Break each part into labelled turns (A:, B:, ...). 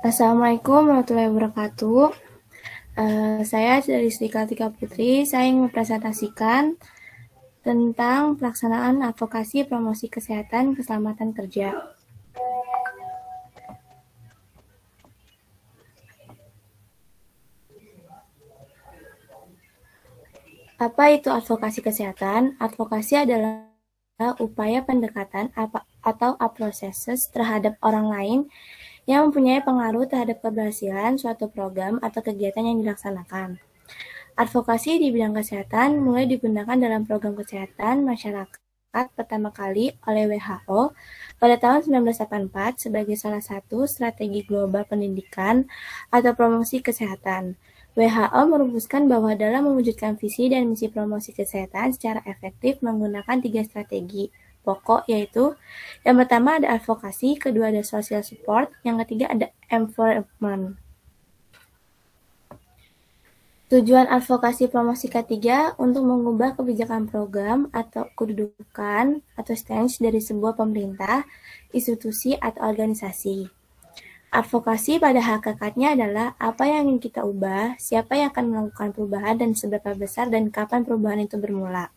A: Assalamualaikum warahmatullahi wabarakatuh. Saya dari Sri Kartika Putri. Saya ingin mempresentasikan tentang pelaksanaan advokasi promosi kesehatan keselamatan kerja. Apa itu advokasi kesehatan? Advokasi adalah upaya pendekatan atau approaches terhadap orang lain yang mempunyai pengaruh terhadap keberhasilan suatu program atau kegiatan yang dilaksanakan. Advokasi di bidang kesehatan mulai digunakan dalam program kesehatan masyarakat pertama kali oleh WHO pada tahun 1984 sebagai salah satu strategi global pendidikan atau promosi kesehatan. WHO merumuskan bahwa dalam mewujudkan visi dan misi promosi kesehatan secara efektif menggunakan 3 strategi pokok, yaitu yang pertama ada advokasi, kedua ada social support, yang ketiga ada environment. Tujuan advokasi promosi ketiga untuk mengubah kebijakan program atau kedudukan atau stance dari sebuah pemerintah, institusi, atau organisasi. Advokasi pada hakikatnya adalah apa yang ingin kita ubah, siapa yang akan melakukan perubahan, dan seberapa besar dan kapan perubahan itu bermula.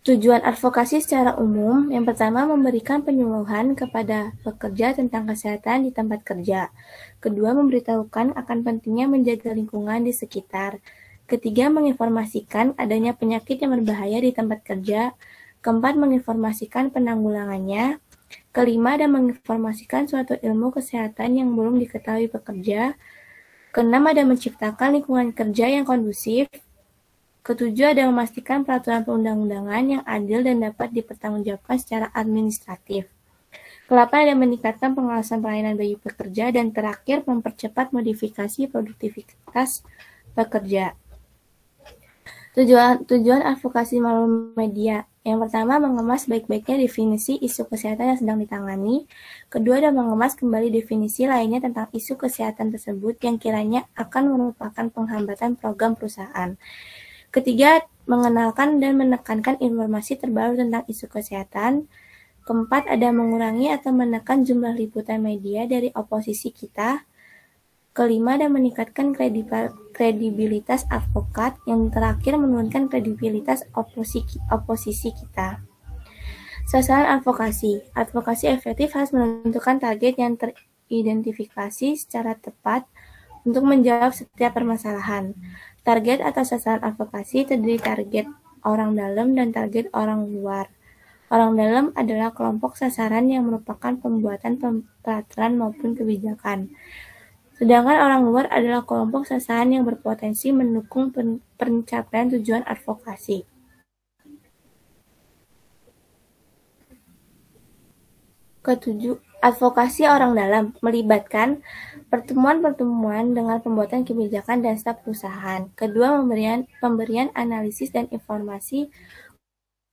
A: Tujuan advokasi secara umum, yang pertama memberikan penyuluhan kepada pekerja tentang kesehatan di tempat kerja. Kedua, memberitahukan akan pentingnya menjaga lingkungan di sekitar. Ketiga, menginformasikan adanya penyakit yang berbahaya di tempat kerja. Keempat, menginformasikan penanggulangannya. Kelima, dan menginformasikan suatu ilmu kesehatan yang belum diketahui pekerja. Keenam, ada menciptakan lingkungan kerja yang kondusif. Ketujuh, ada memastikan peraturan perundang-undangan yang adil dan dapat dipertanggungjawabkan secara administratif. Kedelapan, ada meningkatkan pengawasan pelayanan bagi pekerja. Dan terakhir, mempercepat modifikasi produktivitas pekerja. Tujuan advokasi melalui media. Yang pertama, mengemas baik-baiknya definisi isu kesehatan yang sedang ditangani. Kedua, ada mengemas kembali definisi lainnya tentang isu kesehatan tersebut yang kiranya akan merupakan penghambatan program perusahaan. Ketiga, mengenalkan dan menekankan informasi terbaru tentang isu kesehatan. Keempat, ada mengurangi atau menekan jumlah liputan media dari oposisi kita. Kelima, ada meningkatkan kredibilitas advokat. Yang terakhir, menurunkan kredibilitas oposisi kita. Sasaran advokasi. Advokasi efektif harus menentukan target yang teridentifikasi secara tepat untuk menjawab setiap permasalahan. Target atau sasaran advokasi terdiri target orang dalam dan target orang luar. Orang dalam adalah kelompok sasaran yang merupakan pembuatan peraturan maupun kebijakan. Sedangkan orang luar adalah kelompok sasaran yang berpotensi mendukung pencapaian tujuan advokasi. Ketujuh, advokasi orang dalam melibatkan pertemuan-pertemuan dengan pembuatan kebijakan dan staf perusahaan. Kedua, pemberian analisis dan informasi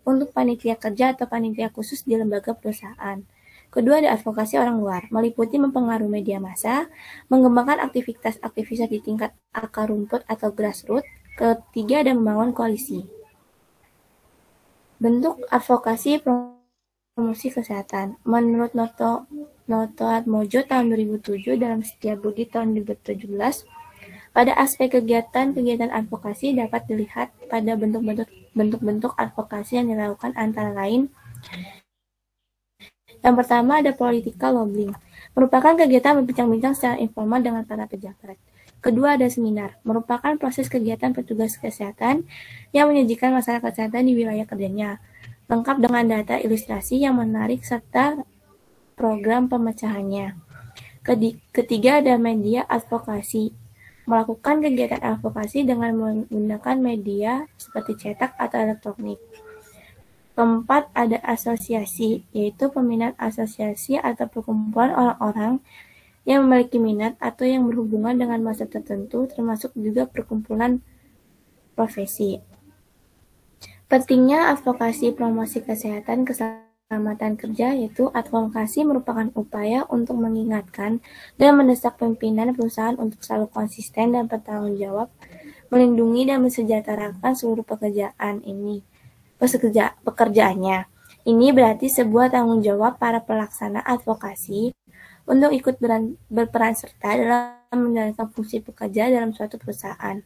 A: untuk panitia kerja atau panitia khusus di lembaga perusahaan. Kedua, ada advokasi orang luar, meliputi mempengaruhi media massa, mengembangkan aktivitas di tingkat akar rumput atau grassroots. Ketiga, ada membangun koalisi. Bentuk advokasi promosi kesehatan. Menurut Noto Atmojo tahun 2007 dalam Setiabudi tahun 2017, pada aspek kegiatan advokasi dapat dilihat pada bentuk-bentuk advokasi yang dilakukan antara lain. Yang pertama ada political lobbying, merupakan kegiatan berbincang-bincang secara informal dengan para pejabat. Kedua ada seminar, merupakan proses kegiatan petugas kesehatan yang menyajikan masalah kesehatan di wilayah kerjanya, lengkap dengan data ilustrasi yang menarik serta program pemecahannya. Ketiga ada media advokasi, melakukan kegiatan advokasi dengan menggunakan media seperti cetak atau elektronik. Keempat, ada asosiasi, yaitu peminat asosiasi atau perkumpulan orang-orang yang memiliki minat atau yang berhubungan dengan masa tertentu, termasuk juga perkumpulan profesi. Pentingnya advokasi promosi kesehatan keselamatan kerja, yaitu advokasi merupakan upaya untuk mengingatkan dan mendesak pimpinan perusahaan untuk selalu konsisten dan bertanggung jawab, melindungi dan mensejahterakan seluruh pekerjaannya. Ini berarti sebuah tanggung jawab para pelaksana advokasi untuk ikut berperan serta dalam menjalankan fungsi pekerja dalam suatu perusahaan.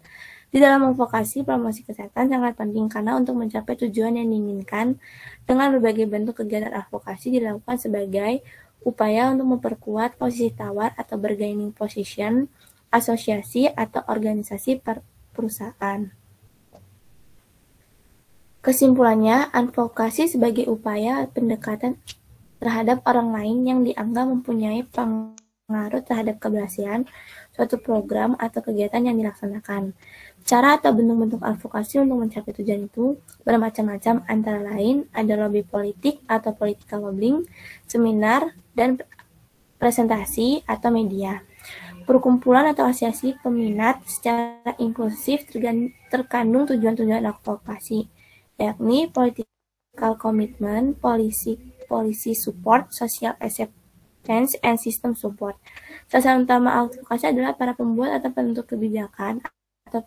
A: Di dalam advokasi, promosi kesehatan sangat penting karena untuk mencapai tujuan yang diinginkan, dengan berbagai bentuk kegiatan advokasi dilakukan sebagai upaya untuk memperkuat posisi tawar atau bargaining position, asosiasi atau organisasi perusahaan. Kesimpulannya, advokasi sebagai upaya pendekatan terhadap orang lain yang dianggap mempunyai pengaruh terhadap keberhasilan suatu program atau kegiatan yang dilaksanakan. Cara atau bentuk-bentuk advokasi untuk mencapai tujuan itu bermacam-macam, antara lain ada lobby politik atau political lobbying, seminar, dan presentasi atau media. Perkumpulan atau asosiasi peminat secara inklusif terkandung tujuan-tujuan advokasi, yakni political commitment, policy support, social acceptance, and system support. Sasaran utama advokasi adalah para pembuat atau penentu kebijakan atau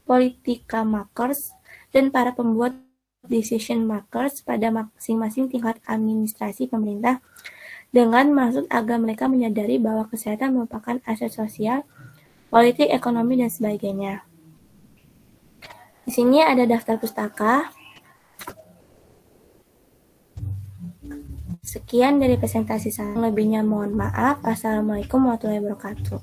A: politika makers dan para pembuat decision makers pada masing-masing tingkat administrasi pemerintah, dengan maksud agar mereka menyadari bahwa kesehatan merupakan aset sosial, politik, ekonomi, dan sebagainya. Di sini ada daftar pustaka. Sekian dari presentasi saya. Lebihnya mohon maaf. Assalamualaikum warahmatullahi wabarakatuh.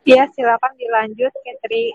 B: Ya, silakan dilanjut, Katri.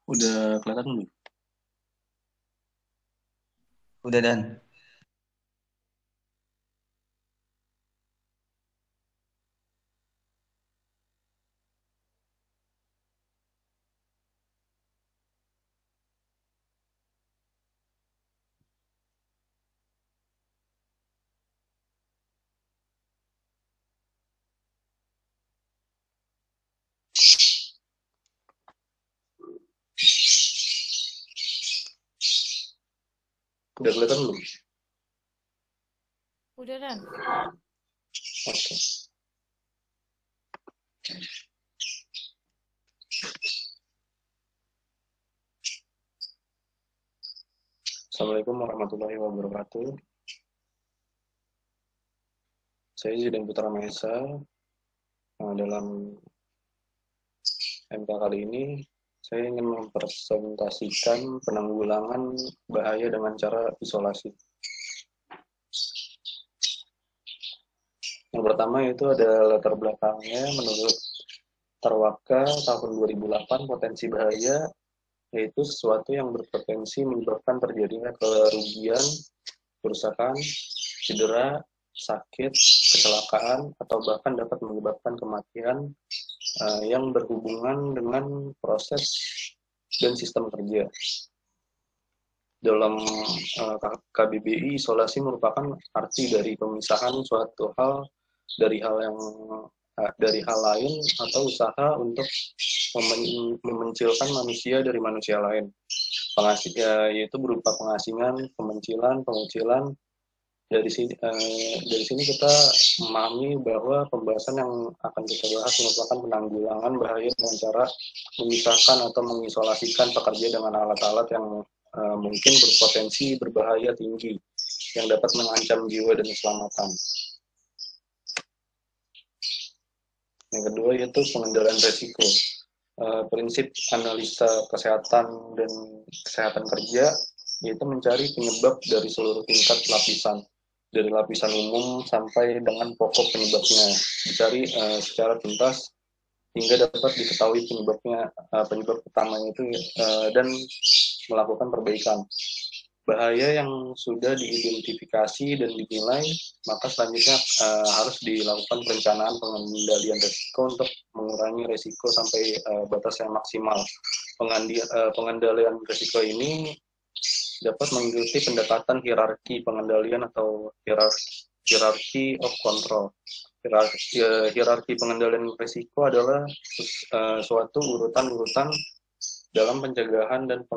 C: Udah kelihatan belum?
D: Udah Dan.
C: Udah kelihatan belum?
E: Udah Dan.
C: Oke. Assalamualaikum warahmatullahi wabarakatuh. Saya Zidan Putra Mahesa. Dalam MK kali ini, saya ingin mempresentasikan penanggulangan bahaya dengan cara isolasi. Yang pertama itu ada latar belakangnya. Menurut Tarwaka tahun 2008, potensi bahaya yaitu sesuatu yang berpotensi menyebabkan terjadinya kerugian, kerusakan, cedera, sakit, kecelakaan, atau bahkan dapat menyebabkan kematian yang berhubungan dengan proses dan sistem kerja. Dalam KBBI, isolasi merupakan arti dari pemisahan suatu hal dari hal lain atau usaha untuk memencilkan manusia dari manusia lain. Yaitu berupa pengasingan, pengucilan. Dari sini kita memahami bahwa pembahasan yang akan kita bahas merupakan penanggulangan bahaya dengan cara memisahkan atau mengisolasikan pekerja dengan alat-alat yang mungkin berpotensi berbahaya tinggi yang dapat mengancam jiwa dan keselamatan. Yang kedua yaitu pengendalian resiko. Prinsip analisa kesehatan dan kesehatan kerja yaitu mencari penyebab dari seluruh tingkat lapisan, dari lapisan umum sampai dengan pokok penyebabnya, dicari secara tuntas hingga dapat diketahui penyebab utamanya itu dan melakukan perbaikan. Bahaya yang sudah diidentifikasi dan dinilai, maka selanjutnya harus dilakukan perencanaan pengendalian risiko untuk mengurangi risiko sampai batas yang maksimal. Pengendalian risiko ini dapat mengikuti pendekatan hierarki pengendalian atau hierarchy of control. Hierarki pengendalian risiko adalah suatu urutan-urutan dalam pencegahan dan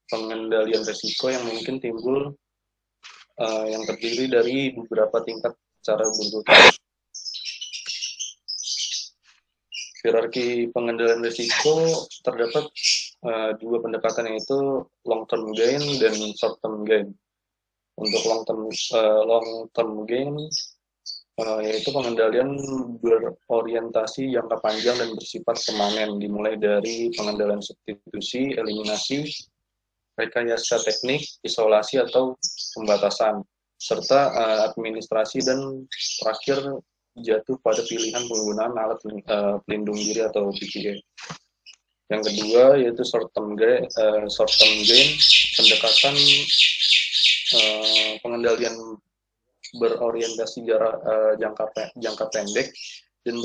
C: pengendalian risiko yang mungkin timbul yang terdiri dari beberapa tingkat secara berurutan. Hierarki pengendalian risiko terdapat dua pendekatan, yaitu long term gain dan short term gain. Untuk long term gain yaitu pengendalian berorientasi jangka panjang dan bersifat permanen, dimulai dari pengendalian substitusi, eliminasi, rekayasa teknik, isolasi atau pembatasan, serta administrasi, dan terakhir jatuh pada pilihan penggunaan alat pelindung diri atau PPE. Yang kedua yaitu short term gain, pendekatan pengendalian berorientasi jangka pendek dan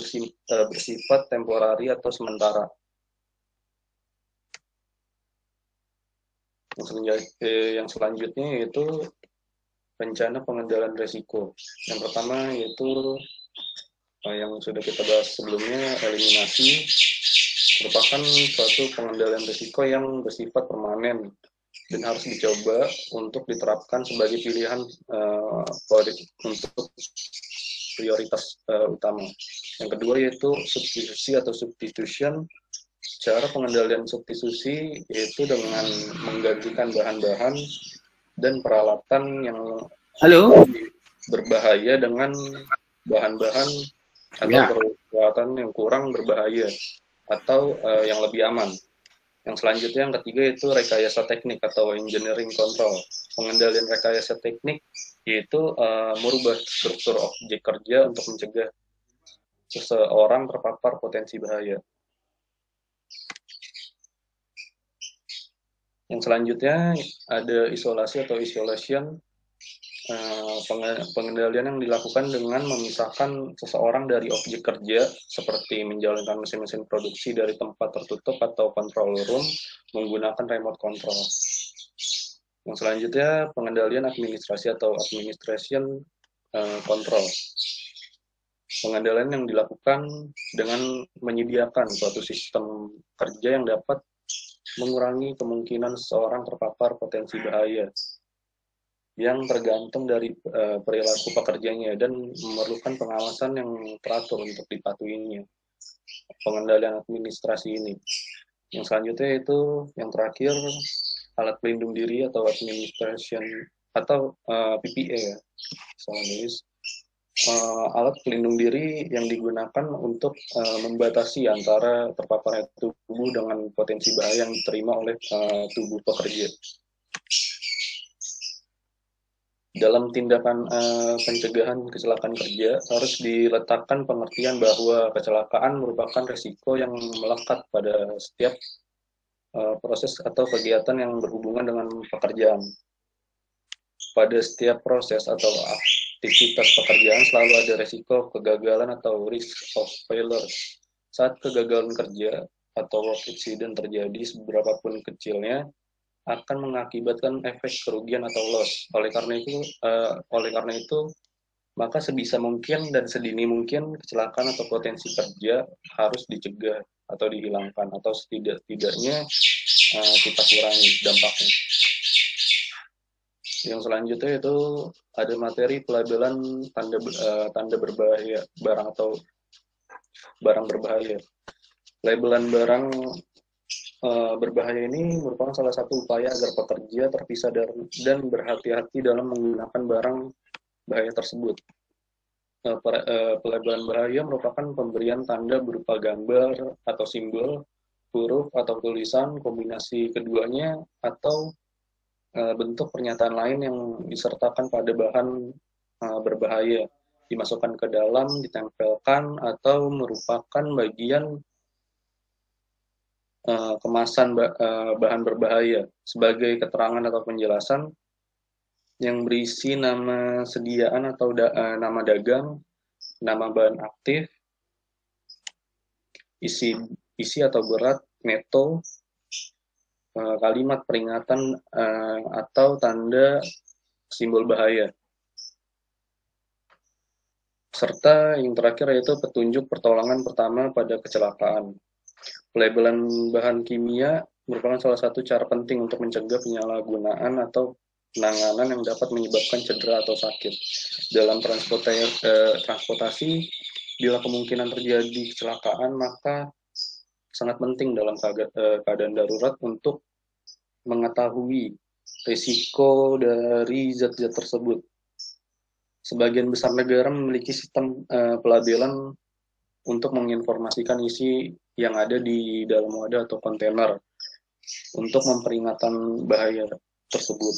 C: bersifat temporari atau sementara. Yang selanjutnya yaitu rencana pengendalian risiko. Yang pertama yaitu yang sudah kita bahas sebelumnya, eliminasi, merupakan suatu pengendalian risiko yang bersifat permanen dan harus dicoba untuk diterapkan sebagai pilihan untuk prioritas utama. Yang kedua yaitu substitusi atau substitution. Cara pengendalian substitusi yaitu dengan menggantikan bahan-bahan dan peralatan yang berbahaya dengan bahan-bahan atau peralatan yang kurang berbahaya atau yang lebih aman. Yang selanjutnya, yang ketiga, yaitu rekayasa teknik atau engineering control. Pengendalian rekayasa teknik yaitu merubah struktur objek kerja untuk mencegah seseorang terpapar potensi bahaya. Yang selanjutnya ada isolasi atau isolation, pengendalian yang dilakukan dengan memisahkan seseorang dari objek kerja seperti menjalankan mesin-mesin produksi dari tempat tertutup atau control room menggunakan remote control. Yang selanjutnya pengendalian administrasi atau administration control. Pengendalian yang dilakukan dengan menyediakan suatu sistem kerja yang dapat mengurangi kemungkinan seseorang terpapar potensi bahaya yang tergantung dari perilaku pekerjanya dan memerlukan pengawasan yang teratur untuk dipatuhinya. Pengendalian administrasi ini. Yang selanjutnya itu yang terakhir alat pelindung diri atau administration atau PPA ya, salah nulis. Alat pelindung diri yang digunakan untuk membatasi antara terpaparnya tubuh dengan potensi bahaya yang diterima oleh tubuh pekerja. Dalam tindakan pencegahan kecelakaan kerja harus diletakkan pengertian bahwa kecelakaan merupakan risiko yang melekat pada setiap proses atau kegiatan yang berhubungan dengan pekerjaan. Pada setiap proses atau aktivitas pekerjaan selalu ada risiko kegagalan atau risk of failure. Saat kegagalan kerja atau work accident terjadi, seberapapun kecilnya, akan mengakibatkan efek kerugian atau loss. Oleh karena itu, maka sebisa mungkin dan sedini mungkin kecelakaan atau potensi kerja harus dicegah atau dihilangkan atau setidaknya kita kurangi dampaknya. Yang selanjutnya itu ada materi pelabelan tanda berbahaya barang atau barang berbahaya. Labelan barang berbahaya ini merupakan salah satu upaya agar pekerja terpisah dan berhati-hati dalam menggunakan barang bahaya tersebut. Pelabelan bahaya merupakan pemberian tanda berupa gambar atau simbol, huruf atau tulisan, kombinasi keduanya, atau bentuk pernyataan lain yang disertakan pada bahan berbahaya, dimasukkan ke dalam, ditempelkan, atau merupakan bagian kemasan bahan berbahaya sebagai keterangan atau penjelasan yang berisi nama sediaan atau nama dagang, nama bahan aktif, isi atau berat, metal, kalimat peringatan atau tanda simbol bahaya. Serta yang terakhir yaitu petunjuk pertolongan pertama pada kecelakaan. Pelabelan bahan kimia merupakan salah satu cara penting untuk mencegah penyalahgunaan atau penanganan yang dapat menyebabkan cedera atau sakit. Dalam transportasi, bila kemungkinan terjadi kecelakaan, maka sangat penting dalam keadaan darurat untuk mengetahui risiko dari zat-zat tersebut. Sebagian besar negara memiliki sistem pelabelan untuk menginformasikan isi yang ada di dalam wadah atau kontainer untuk memperingatkan bahaya tersebut.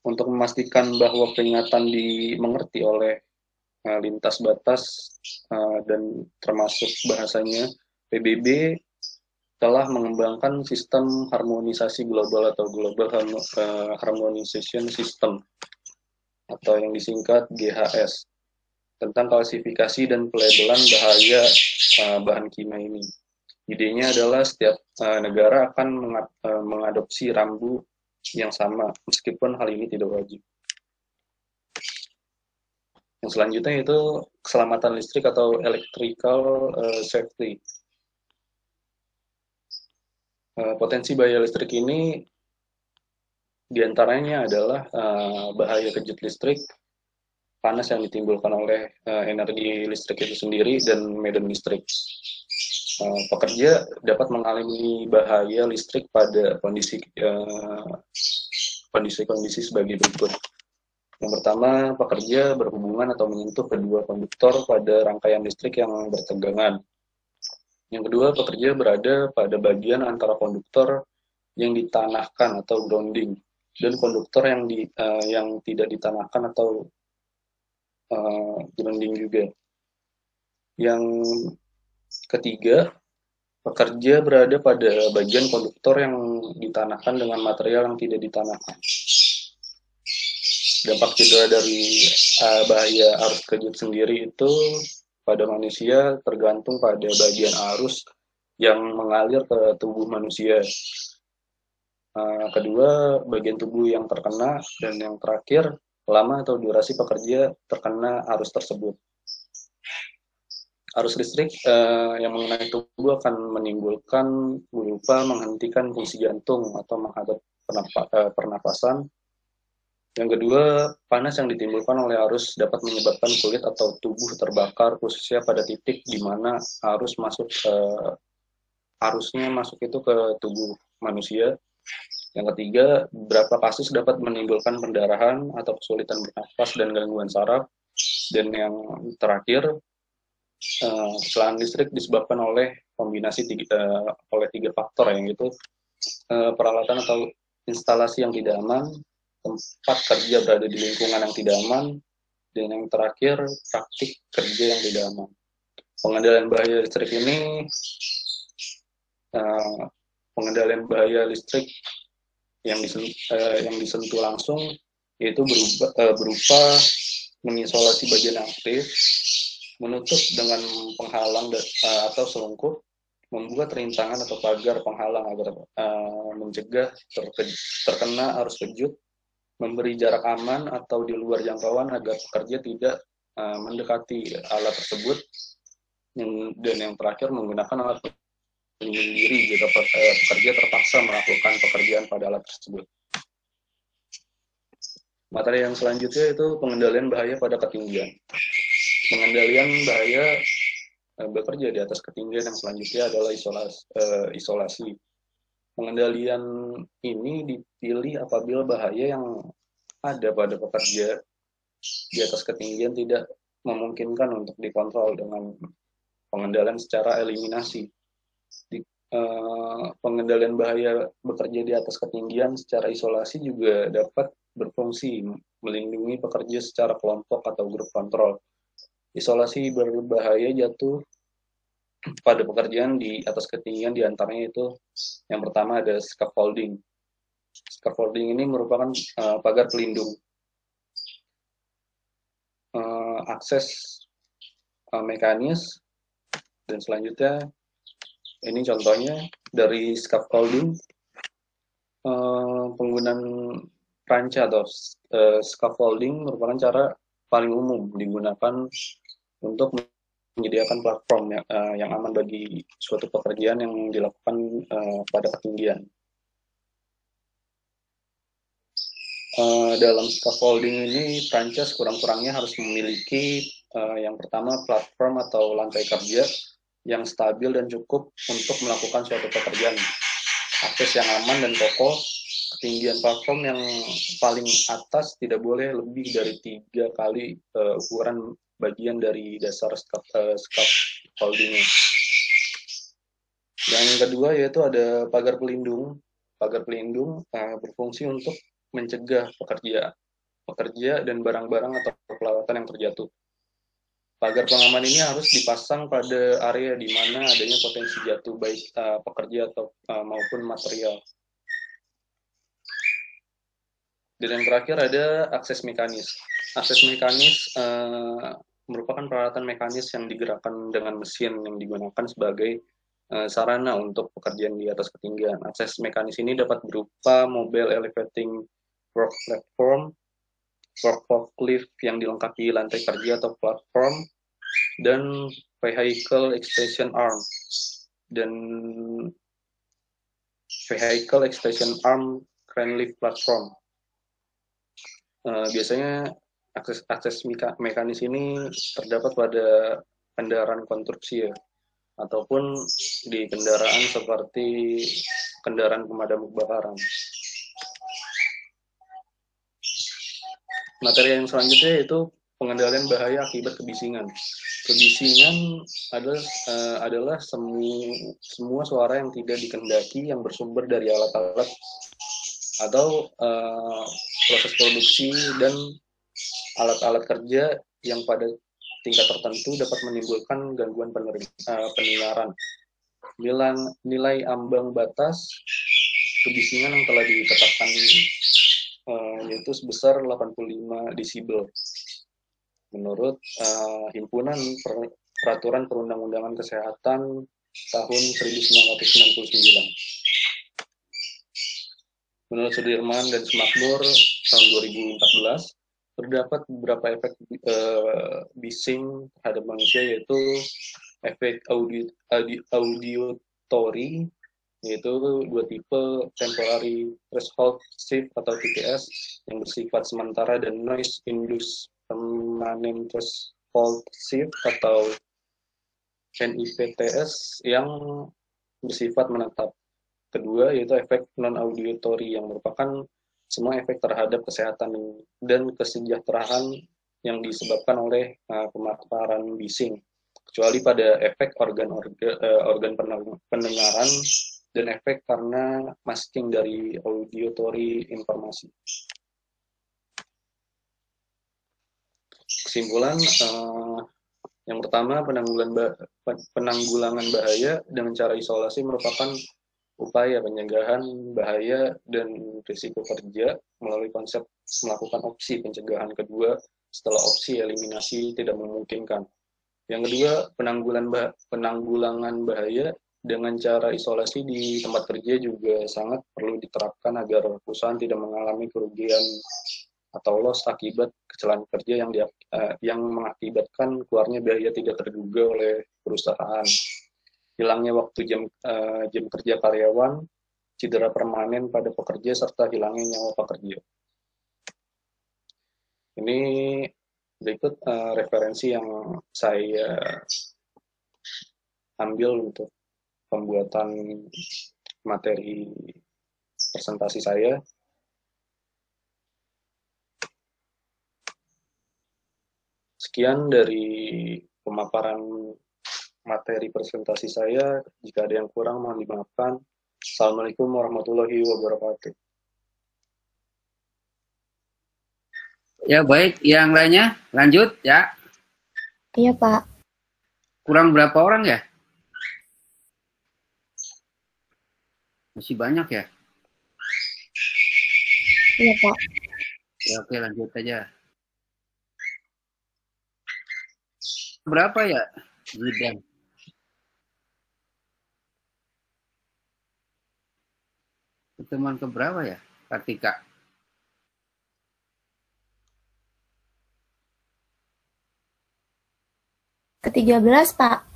C: Untuk memastikan bahwa peringatan dimengerti oleh lintas batas dan termasuk bahasanya, PBB telah mengembangkan sistem harmonisasi global atau Global Harmonization System atau yang disingkat GHS tentang klasifikasi dan pelabelan bahaya bahan kimia ini. Idenya adalah setiap negara akan mengadopsi rambu yang sama, meskipun hal ini tidak wajib. Yang selanjutnya itu keselamatan listrik atau electrical safety. Potensi bahaya listrik ini diantaranya adalah bahaya kejut listrik, panas yang ditimbulkan oleh energi listrik itu sendiri, dan medan listrik. Pekerja dapat mengalami bahaya listrik pada kondisi sebagai berikut. Yang pertama, pekerja berhubungan atau menyentuh kedua konduktor pada rangkaian listrik yang bertegangan. Yang kedua, pekerja berada pada bagian antara konduktor yang ditanahkan atau grounding dan konduktor yang tidak ditanahkan atau grounding juga. Yang ketiga, Pekerja berada pada bagian konduktor yang ditanahkan dengan material yang tidak ditanahkan. Dampak cedera dari bahaya arus kejut sendiri itu pada manusia tergantung pada bagian arus yang mengalir ke tubuh manusia. Kedua, bagian tubuh yang terkena, dan yang terakhir, lama atau durasi pekerja terkena arus tersebut. Arus listrik yang mengenai tubuh akan menimbulkan berupa menghentikan fungsi jantung atau menghambat pernapasan. Yang kedua, panas yang ditimbulkan oleh arus dapat menyebabkan kulit atau tubuh terbakar, khususnya pada titik di mana arusnya masuk itu ke tubuh manusia. Yang ketiga, beberapa kasus dapat menimbulkan pendarahan atau kesulitan bernafas dan gangguan saraf. Dan yang terakhir, kecelakaan listrik disebabkan oleh kombinasi oleh tiga faktor, yang itu peralatan atau instalasi yang tidak aman, tempat kerja berada di lingkungan yang tidak aman, dan yang terakhir praktik kerja yang tidak aman. Pengendalian bahaya listrik ini pengendalian bahaya listrik yang disentuh langsung yaitu berupa mengisolasi bagian aktif, menutup dengan penghalang atau selungkup, membuat rintangan atau pagar penghalang agar mencegah terkena arus kejut, memberi jarak aman atau di luar jangkauan agar pekerja tidak mendekati alat tersebut, dan yang terakhir menggunakan alat pelindung diri jika pekerja terpaksa melakukan pekerjaan pada alat tersebut. Materi yang selanjutnya itu pengendalian bahaya pada ketinggian. Pengendalian bahaya bekerja di atas ketinggian yang selanjutnya adalah isolasi. Pengendalian ini dipilih apabila bahaya yang ada pada pekerja di atas ketinggian tidak memungkinkan untuk dikontrol dengan pengendalian secara eliminasi. Pengendalian bahaya bekerja di atas ketinggian secara isolasi juga dapat berfungsi melindungi pekerja secara kelompok atau grup kontrol. Isolasi berbahaya jatuh pada pekerjaan di atas ketinggian, diantaranya itu yang pertama ada scaffolding. Scaffolding ini merupakan pagar pelindung. Akses mekanis, dan selanjutnya ini contohnya dari scaffolding. Penggunaan ranca atau scaffolding merupakan cara paling umum digunakan untuk menyediakan platform yang aman bagi suatu pekerjaan yang dilakukan pada ketinggian. Dalam scaffolding ini, ranca sekurang-kurangnya harus memiliki yang pertama platform atau lantai kerja yang stabil dan cukup untuk melakukan suatu pekerjaan. Akses yang aman dan kokoh. Ketinggian platform yang paling atas tidak boleh lebih dari 3 kali ukuran bagian dari dasar scaffolding. Yang kedua yaitu ada pagar pelindung. Pagar pelindung berfungsi untuk mencegah pekerja dan barang-barang atau peralatan yang terjatuh. Pagar pengaman ini harus dipasang pada area di mana adanya potensi jatuh baik pekerja atau maupun material. Dan yang terakhir ada akses mekanis. Akses mekanis merupakan peralatan mekanis yang digerakkan dengan mesin yang digunakan sebagai sarana untuk pekerjaan di atas ketinggian. Akses mekanis ini dapat berupa mobile elevating work platform, work forklift yang dilengkapi lantai kerja atau platform, dan vehicle extension arm crane lift platform. Biasanya akses mekanis ini terdapat pada kendaraan konstruksi ataupun di kendaraan seperti kendaraan pemadam kebakaran. Materi yang selanjutnya yaitu pengendalian bahaya akibat kebisingan. Kebisingan adalah semua suara yang tidak dikehendaki yang bersumber dari alat-alat atau proses produksi dan alat-alat kerja yang pada tingkat tertentu dapat menimbulkan gangguan pendengaran. nilai ambang batas kebisingan yang telah ditetapkan yaitu sebesar 85 desibel menurut Himpunan Peraturan Perundang-undangan Kesehatan tahun 1999. Menurut Sudirman dan Semakmur tahun 2014, terdapat beberapa efek bising terhadap manusia, yaitu efek auditory, yaitu dua tipe, temporary threshold shift atau TTS yang bersifat sementara, dan noise induced permanent threshold shift atau NIPTS yang bersifat menetap. Kedua yaitu efek non-auditory yang merupakan semua efek terhadap kesehatan dan kesejahteraan yang disebabkan oleh pemaparan bising, kecuali pada efek organ pendengaran dan efek karena masking dari auditory informasi. Kesimpulan, yang pertama, penanggulangan bahaya dengan cara isolasi merupakan upaya pencegahan bahaya dan risiko kerja melalui konsep melakukan opsi pencegahan kedua setelah opsi eliminasi tidak memungkinkan. Yang kedua, penanggulangan bahaya dengan cara isolasi di tempat kerja juga sangat perlu diterapkan agar perusahaan tidak mengalami kerugian atau loss akibat kecelakaan kerja yang mengakibatkan keluarnya biaya tidak terduga oleh perusahaan, hilangnya waktu jam kerja karyawan, cedera permanen pada pekerja, serta hilangnya nyawa pekerja. Ini berikut referensi yang saya ambil untuk pembuatan materi presentasi saya. Sekian dari pemaparan materi presentasi saya. Jika ada yang kurang, mohon dimaafkan. Assalamualaikum warahmatullahi wabarakatuh.
D: Ya, baik. Yang lainnya, lanjut ya.
A: Iya, Pak.
D: Kurang berapa orang ya? Masih banyak ya?
A: Iya, Pak.
D: Ya, oke, lanjut aja. Berapa ya, Zidan? Pertemuan keberapa ya, Kartika?
A: Ke-13, Pak.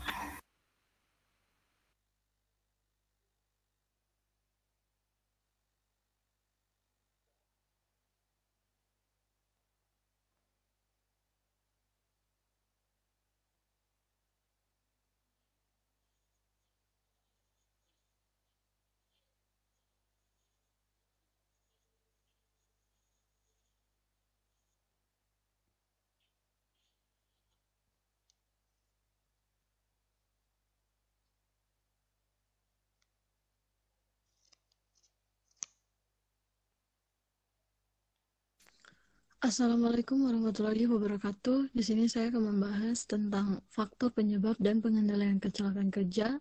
E: Assalamualaikum warahmatullahi wabarakatuh. Di sini saya akan membahas tentang faktor penyebab dan pengendalian kecelakaan kerja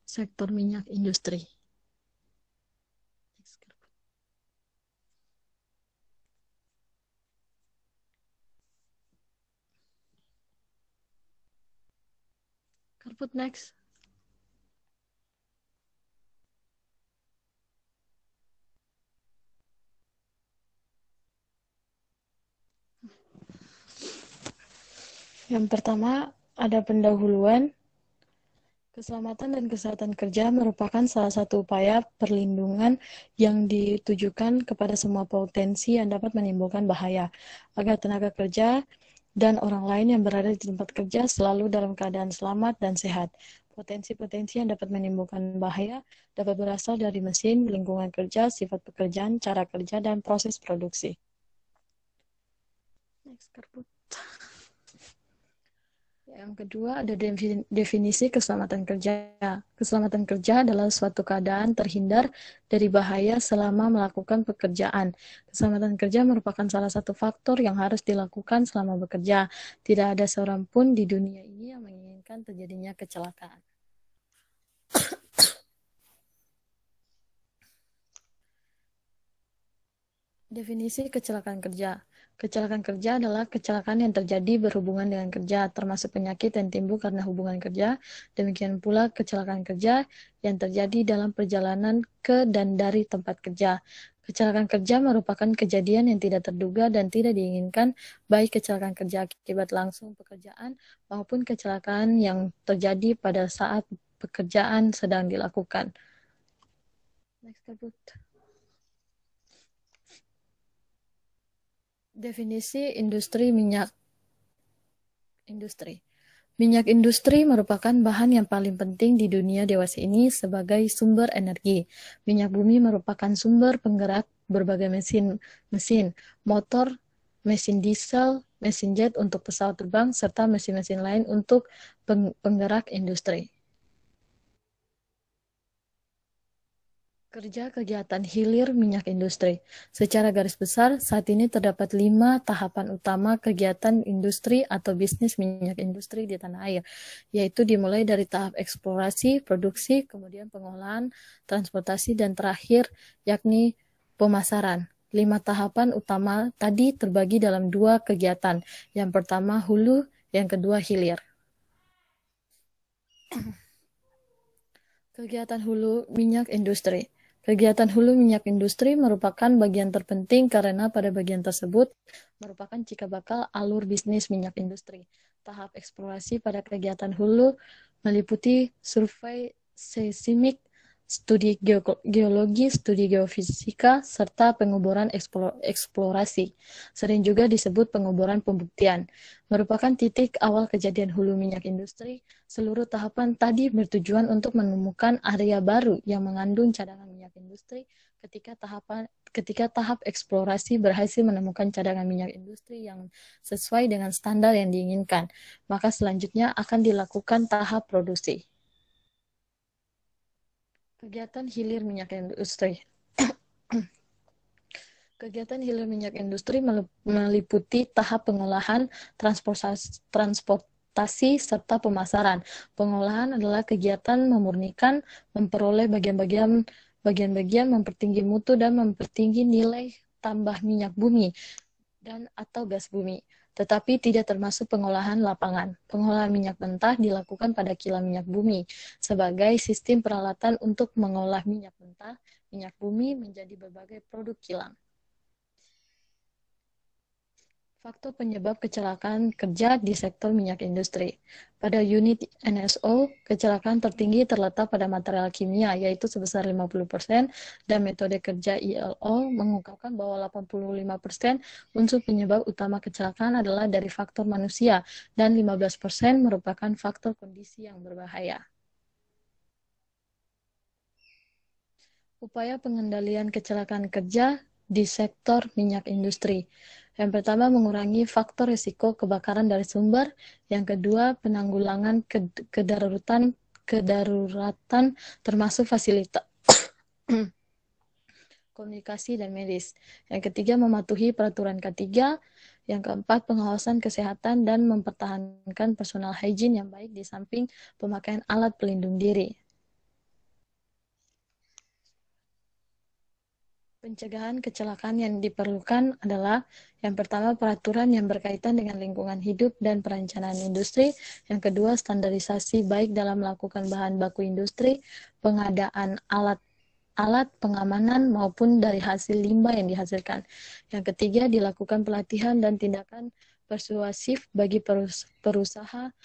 E: sektor minyak industri. Karput next. Yang pertama, ada pendahuluan. Keselamatan dan kesehatan kerja merupakan salah satu upaya perlindungan yang ditujukan kepada semua potensi yang dapat menimbulkan bahaya, agar tenaga kerja dan orang lain yang berada di tempat kerja selalu dalam keadaan selamat dan sehat. Potensi-potensi yang dapat menimbulkan bahaya dapat berasal dari mesin, lingkungan kerja, sifat pekerjaan, cara kerja, dan proses produksi. Next, Karput. Yang kedua ada definisi keselamatan kerja. Keselamatan kerja adalah suatu keadaan terhindar dari bahaya selama melakukan pekerjaan. Keselamatan kerja merupakan salah satu faktor yang harus dilakukan selama bekerja. Tidak ada seorang pun di dunia ini yang menginginkan terjadinya kecelakaan. Definisi kecelakaan kerja. Kecelakaan kerja adalah kecelakaan yang terjadi berhubungan dengan kerja, termasuk penyakit yang timbul karena hubungan kerja. Demikian pula kecelakaan kerja yang terjadi dalam perjalanan ke dan dari tempat kerja. Kecelakaan kerja merupakan kejadian yang tidak terduga dan tidak diinginkan, baik kecelakaan kerja akibat langsung pekerjaan maupun kecelakaan yang terjadi pada saat pekerjaan sedang dilakukan. Next, Kabut. Definisi industri minyak industri. Minyak industri merupakan bahan yang paling penting di dunia dewasa ini sebagai sumber energi. Minyak bumi merupakan sumber penggerak berbagai mesin, motor, mesin diesel, mesin jet untuk pesawat terbang, serta mesin-mesin lain untuk penggerak industri. Kerja kegiatan hilir minyak industri. Secara garis besar, saat ini terdapat 5 tahapan utama kegiatan industri atau bisnis minyak industri di tanah air, yaitu dimulai dari tahap eksplorasi, produksi, kemudian pengolahan, transportasi, dan terakhir yakni pemasaran. 5 tahapan utama tadi terbagi dalam 2 kegiatan. Yang pertama hulu, yang kedua hilir. Kegiatan hulu minyak industri. Kegiatan hulu minyak industri merupakan bagian terpenting karena pada bagian tersebut merupakan cikal bakal alur bisnis minyak industri. Tahap eksplorasi pada kegiatan hulu meliputi survei seismik, studi geologi, studi geofisika, serta penguburan eksplorasi. Sering juga disebut penguburan pembuktian. Merupakan titik awal kejadian hulu minyak industri. Seluruh tahapan tadi bertujuan untuk menemukan area baru yang mengandung cadangan minyak industri. Ketika tahap eksplorasi berhasil menemukan cadangan minyak industri yang sesuai dengan standar yang diinginkan, maka selanjutnya akan dilakukan tahap produksi. Kegiatan hilir minyak industri. Kegiatan hilir minyak industri meliputi tahap pengolahan, transportasi, serta pemasaran. Pengolahan adalah kegiatan memurnikan, memperoleh bagian-bagian, mempertinggi mutu dan mempertinggi nilai tambah minyak bumi dan atau gas bumi, tetapi tidak termasuk pengolahan lapangan. Pengolahan minyak mentah dilakukan pada kilang minyak bumi sebagai sistem peralatan untuk mengolah minyak mentah, minyak bumi menjadi berbagai produk kilang. Faktor penyebab kecelakaan kerja di sektor minyak industri. Pada unit NSO, kecelakaan tertinggi terletak pada material kimia, yaitu sebesar 50%, dan metode kerja ILO mengungkapkan bahwa 85% unsur penyebab utama kecelakaan adalah dari faktor manusia, dan 15% merupakan faktor kondisi yang berbahaya. Upaya pengendalian kecelakaan kerja di sektor minyak industri. Yang pertama, mengurangi faktor risiko kebakaran dari sumber. Yang kedua, penanggulangan kedaruratan termasuk fasilitas komunikasi dan medis. Yang ketiga, mematuhi peraturan K3. Yang keempat, pengawasan kesehatan dan mempertahankan personal hygiene yang baik di samping pemakaian alat pelindung diri. Pencegahan kecelakaan yang diperlukan adalah yang pertama peraturan yang berkaitan dengan lingkungan hidup dan perencanaan industri, yang kedua standarisasi baik dalam melakukan bahan baku industri, pengadaan alat pengamanan maupun dari hasil limbah yang dihasilkan. Yang ketiga dilakukan pelatihan dan tindakan persuasif bagi perusaha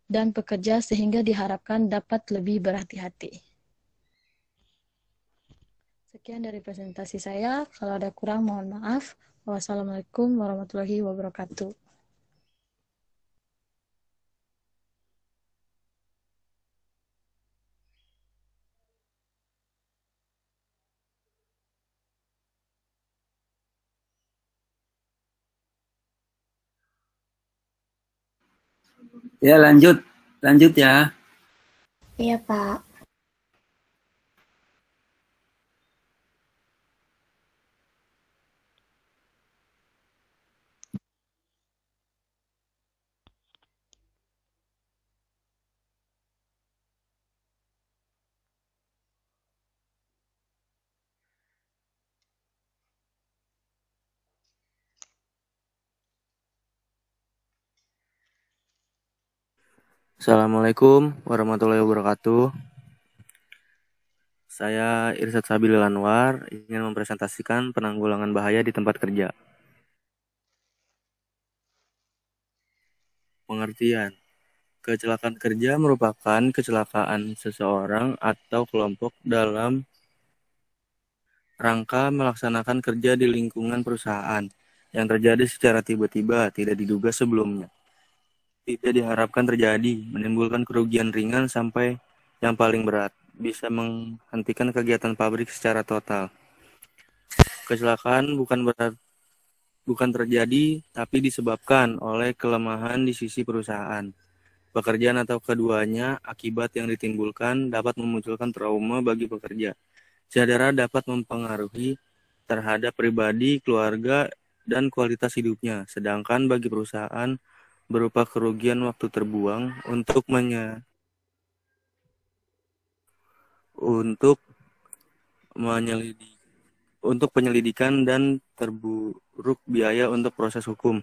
E: dan pekerja sehingga diharapkan dapat lebih berhati-hati. Sekian dari presentasi saya. Kalau ada kurang, mohon maaf. Wassalamualaikum warahmatullahi wabarakatuh.
D: Ya, lanjut ya.
A: Iya, Pak.
F: Assalamualaikum warahmatullahi wabarakatuh. Saya Irsad Sabilil Anwar ingin mempresentasikan penanggulangan bahaya di tempat kerja. Pengertian. Kecelakaan kerja merupakan kecelakaan seseorang atau kelompok dalam rangka melaksanakan kerja di lingkungan perusahaan yang terjadi secara tiba-tiba, tidak diduga sebelumnya. Tidak diharapkan terjadi, menimbulkan kerugian ringan sampai yang paling berat, bisa menghentikan kegiatan pabrik secara total. Kecelakaan bukan terjadi, tapi disebabkan oleh kelemahan di sisi perusahaan, pekerjaan atau keduanya. Akibat yang ditimbulkan dapat memunculkan trauma bagi pekerja. Cedera dapat mempengaruhi terhadap pribadi, keluarga, dan kualitas hidupnya. Sedangkan bagi perusahaan berupa kerugian waktu terbuang untuk penyelidikan dan terburuk biaya untuk proses hukum.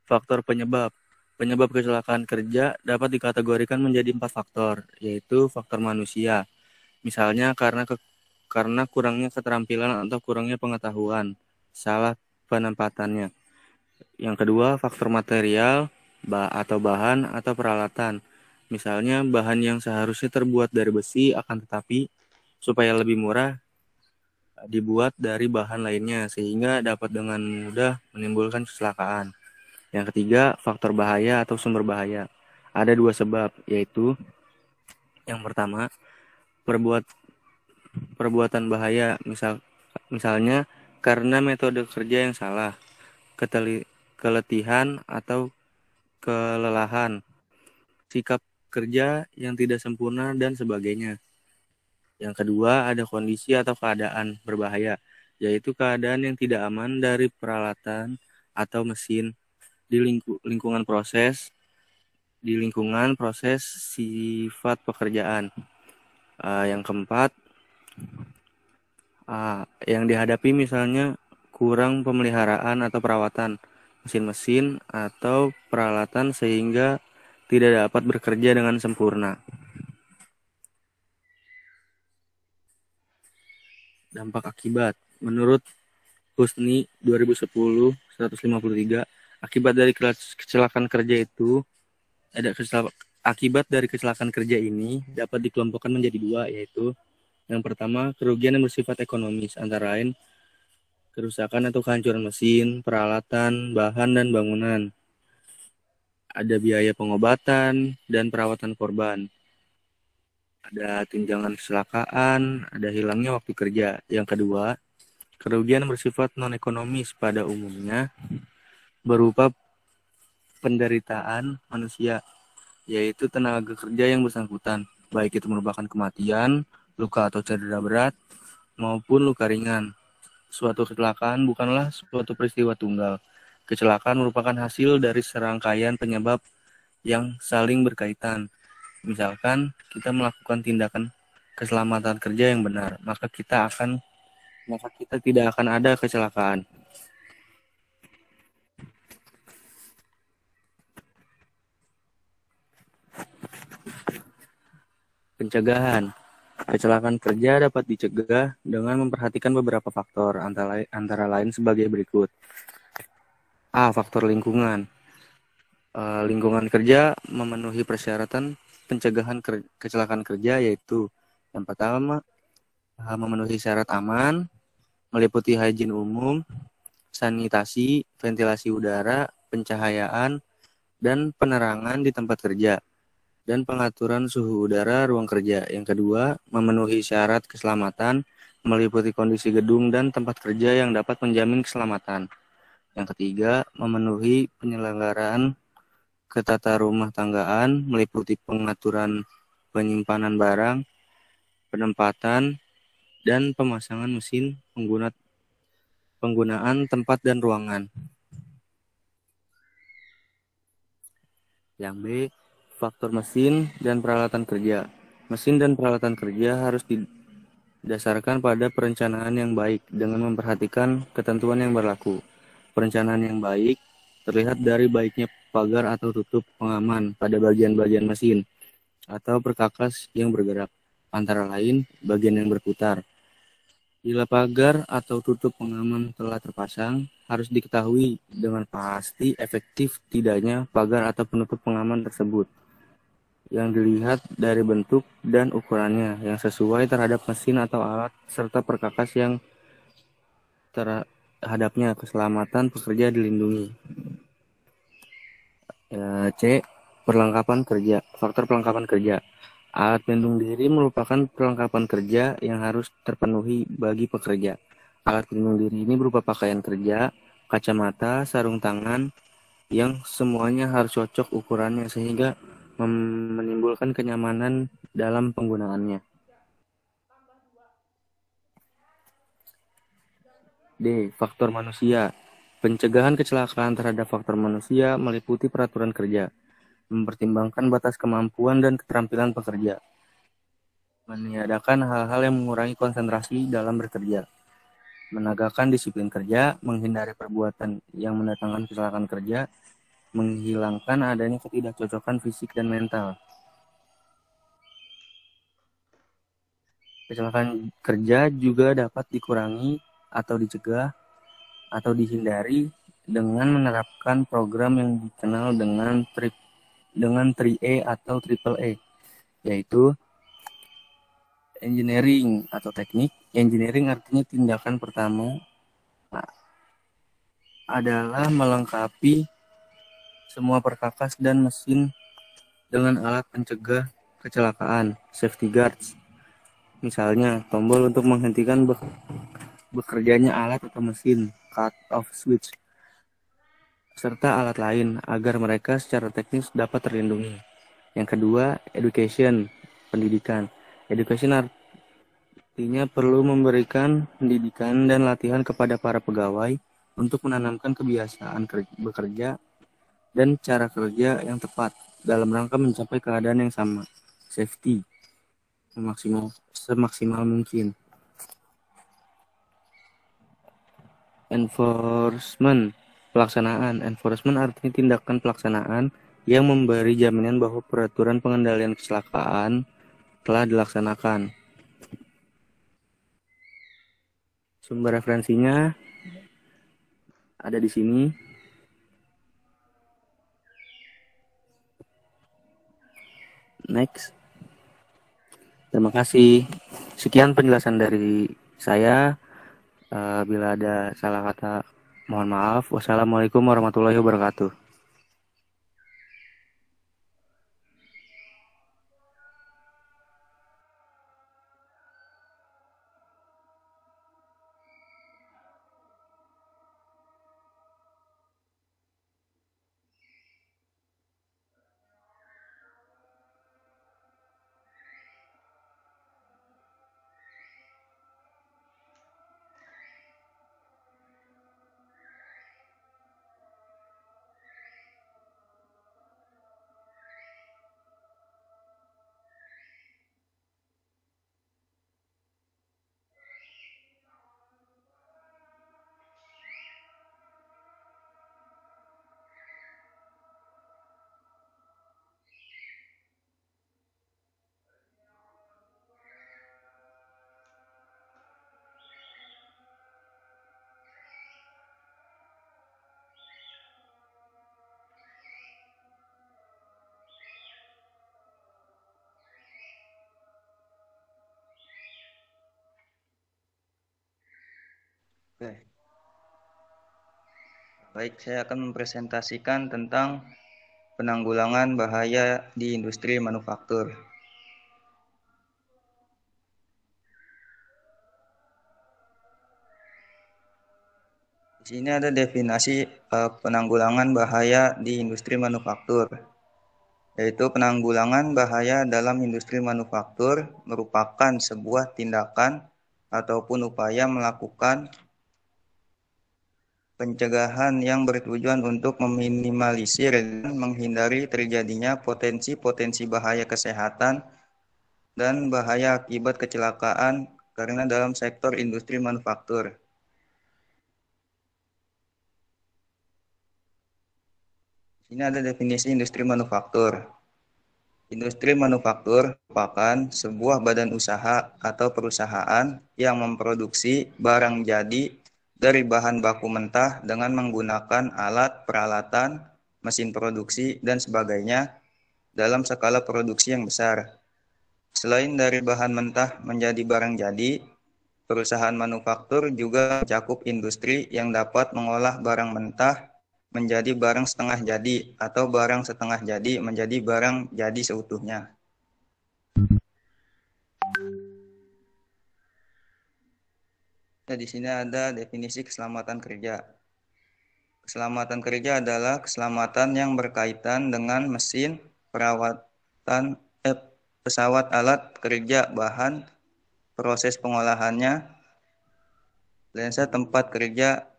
F: Faktor penyebab. Penyebab kecelakaan kerja dapat dikategorikan menjadi 4 faktor, yaitu faktor manusia. Misalnya karena kurangnya keterampilan atau kurangnya pengetahuan, salah penempatannya. Yang kedua, faktor material atau bahan atau peralatan. Misalnya bahan yang seharusnya terbuat dari besi akan tetapi supaya lebih murah dibuat dari bahan lainnya sehingga dapat dengan mudah menimbulkan kecelakaan. Yang ketiga, faktor bahaya atau sumber bahaya. Ada 2 sebab, yaitu yang pertama, perbuatan bahaya, misalnya karena metode kerja yang salah, keletihan atau kelelahan, sikap kerja yang tidak sempurna, dan sebagainya. Yang kedua, ada kondisi atau keadaan berbahaya, yaitu keadaan yang tidak aman dari peralatan atau mesin di lingkungan proses sifat pekerjaan. Yang keempat, yang dihadapi misalnya kurang pemeliharaan atau perawatan mesin-mesin atau peralatan sehingga tidak dapat bekerja dengan sempurna. Dampak akibat. Menurut Husni 2010-153, akibat dari kecelakaan kerja ini dapat dikelompokkan menjadi 2, yaitu yang pertama, kerugian yang bersifat ekonomis, antara lain kerusakan atau kehancuran mesin, peralatan, bahan, dan bangunan. Ada biaya pengobatan dan perawatan korban. Ada tunjangan kecelakaan, ada hilangnya waktu kerja. Yang kedua, kerugian yang bersifat non-ekonomis pada umumnya berupa penderitaan manusia, yaitu tenaga kerja yang bersangkutan, baik itu merupakan kematian, luka atau cedera berat, maupun luka ringan. Suatu kecelakaan bukanlah suatu peristiwa tunggal. Kecelakaan merupakan hasil dari serangkaian penyebab yang saling berkaitan. Misalkan kita melakukan tindakan keselamatan kerja yang benar, maka kita tidak akan ada kecelakaan. Pencegahan. Kecelakaan kerja dapat dicegah dengan memperhatikan beberapa faktor, antara lain sebagai berikut. Faktor lingkungan. Lingkungan kerja memenuhi persyaratan pencegahan kecelakaan kerja, yaitu yang pertama, memenuhi syarat aman, meliputi hygiene umum, sanitasi, ventilasi udara, pencahayaan, dan penerangan di tempat kerja, dan pengaturan suhu udara ruang kerja. Yang kedua, memenuhi syarat keselamatan, meliputi kondisi gedung dan tempat kerja yang dapat menjamin keselamatan. Yang ketiga, memenuhi penyelenggaraan ketata rumah tanggaan, meliputi pengaturan penyimpanan barang, penempatan, dan pemasangan mesin, penggunaan tempat dan ruangan. Yang B, faktor mesin dan peralatan kerja. Mesin dan peralatan kerja harus didasarkan pada perencanaan yang baik dengan memperhatikan ketentuan yang berlaku. Perencanaan yang baik terlihat dari baiknya pagar atau tutup pengaman pada bagian-bagian mesin atau perkakas yang bergerak, antara lain bagian yang berputar. Bila pagar atau tutup pengaman telah terpasang, harus diketahui dengan pasti efektif tidaknya pagar atau penutup pengaman tersebut, yang dilihat dari bentuk dan ukurannya yang sesuai terhadap mesin atau alat serta perkakas yang terhadapnya. Keselamatan pekerja dilindungi. C. Perlengkapan kerja. Faktor perlengkapan kerja. Alat pelindung diri merupakan perlengkapan kerja yang harus terpenuhi bagi pekerja. Alat pelindung diri ini berupa pakaian kerja, kacamata, sarung tangan, yang semuanya harus cocok ukurannya sehingga menimbulkan kenyamanan dalam penggunaannya. D. Faktor manusia. Pencegahan kecelakaan terhadap faktor manusia meliputi peraturan kerja, mempertimbangkan batas kemampuan dan keterampilan pekerja, meniadakan hal-hal yang mengurangi konsentrasi dalam bekerja, menegakkan disiplin kerja, menghindari perbuatan yang mendatangkan kecelakaan kerja, menghilangkan adanya ketidakcocokan fisik dan mental. Kecelakaan kerja juga dapat dikurangi atau dicegah atau dihindari dengan menerapkan program yang dikenal dengan 3E atau Triple E, yaitu engineering atau teknik. Engineering artinya tindakan pertama adalah melengkapi semua perkakas dan mesin dengan alat pencegah kecelakaan, safety guards. Misalnya, tombol untuk menghentikan bekerjanya alat atau mesin, cut off switch, serta alat lain agar mereka secara teknis dapat terlindungi. Yang kedua, education, pendidikan. Education artinya perlu memberikan pendidikan dan latihan kepada para pegawai untuk menanamkan kebiasaan bekerja dan cara kerja yang tepat dalam rangka mencapai keadaan yang sama, safety, semaksimal mungkin. Enforcement, pelaksanaan. Enforcement artinya tindakan pelaksanaan yang memberi jaminan bahwa peraturan pengendalian kecelakaan telah dilaksanakan. Sumber referensinya ada di sini. Next. Terima kasih. Sekian penjelasan dari saya. Bila ada salah kata, mohon maaf. Wassalamualaikum warahmatullahi wabarakatuh.
G: Oke. Baik, saya akan mempresentasikan tentang penanggulangan bahaya di industri manufaktur. Di sini ada definisi penanggulangan bahaya di industri manufaktur, yaitu penanggulangan bahaya dalam industri manufaktur merupakan sebuah tindakan ataupun upaya melakukan pencegahan yang bertujuan untuk meminimalisir dan menghindari terjadinya potensi-potensi bahaya kesehatan dan bahaya akibat kecelakaan karena dalam sektor industri manufaktur. Ini ada definisi industri manufaktur. Industri manufaktur merupakan sebuah badan usaha atau perusahaan yang memproduksi barang jadi dari bahan baku mentah dengan menggunakan alat, peralatan, mesin produksi, dan sebagainya dalam skala produksi yang besar. Selain dari bahan mentah menjadi barang jadi, perusahaan manufaktur juga mencakup industri yang dapat mengolah barang mentah menjadi barang setengah jadi atau barang setengah jadi menjadi barang jadi seutuhnya. Nah, di sini ada definisi keselamatan kerja. Keselamatan kerja adalah keselamatan yang berkaitan dengan mesin, perawatan, pesawat, alat kerja, bahan, proses pengolahannya, lensa tempat kerja,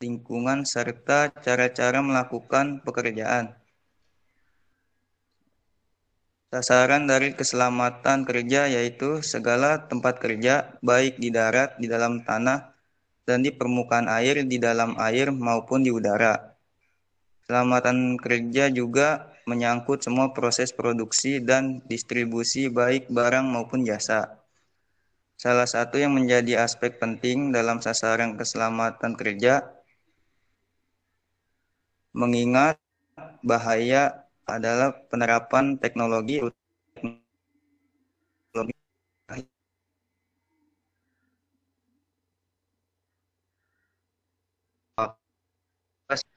G: lingkungan, serta cara-cara melakukan pekerjaan. Sasaran dari keselamatan kerja yaitu segala tempat kerja, baik di darat, di dalam tanah, dan di permukaan air, di dalam air, maupun di udara. Keselamatan kerja juga menyangkut semua proses produksi dan distribusi baik barang maupun jasa. Salah satu yang menjadi aspek penting dalam sasaran keselamatan kerja mengingat bahaya adalah penerapan teknologi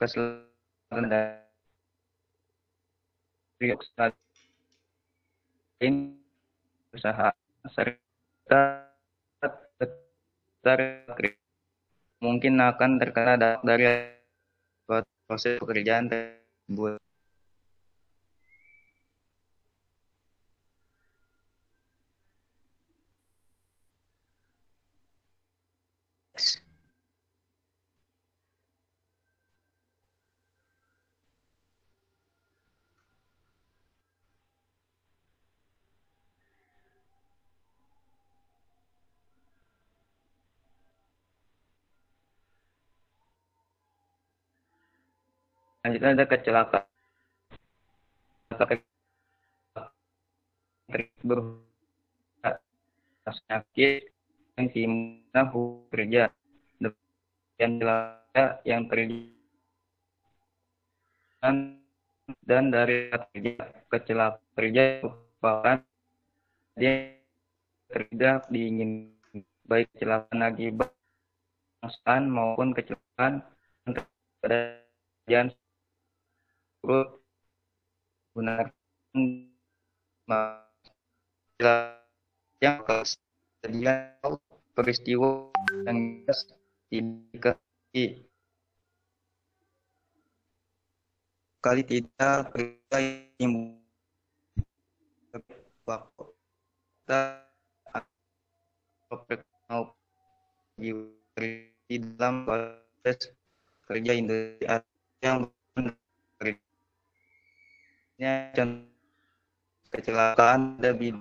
G: keselamatan dari usaha serta mungkin akan terkena dari proses pekerjaan tersebut. Selanjutnya ada kecelakaan penyakit yang timbulnya kerja yang terjadi dan dari kecelakaan kerja merupakan dia kerja diingin baik kecelakaan akibat kecelakaan maupun kecelakaan pada jalan turut gunakan yang terjadi peristiwa yang tidak kali tidak kerja yang waktu di dalam proses kerja industri yang kecelakaan ada di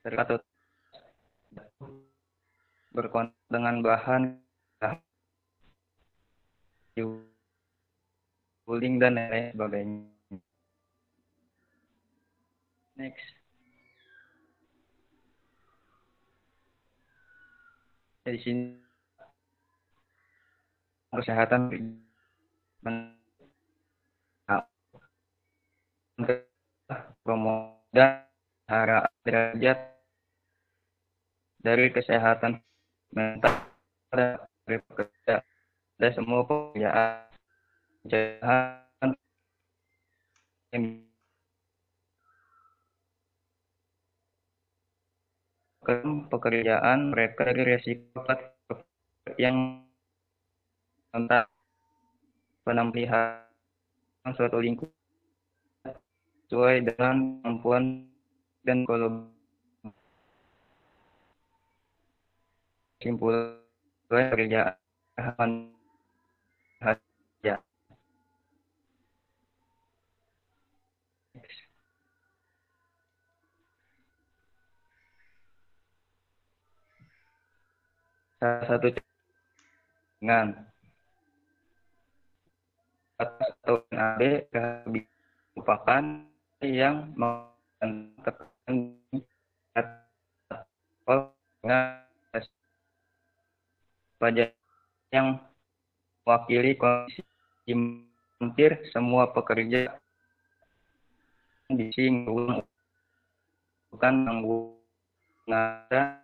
G: terkait berkontak dengan bahan cooling dan lain sebagainya. Next. Di sini kesehatan promosi dan derajat dari kesehatan mental dari pekerja dan semua pekerjaan pekerjaan mereka dari resiko yang tentang penampilan suatu lingkup sesuai dengan kemampuan dan kalau simpulan pekerjaan ya. Salah satu dengan atau NAD merupakan yang pada yang mewakili kondisi hampir semua pekerja di sini bukan menggunakan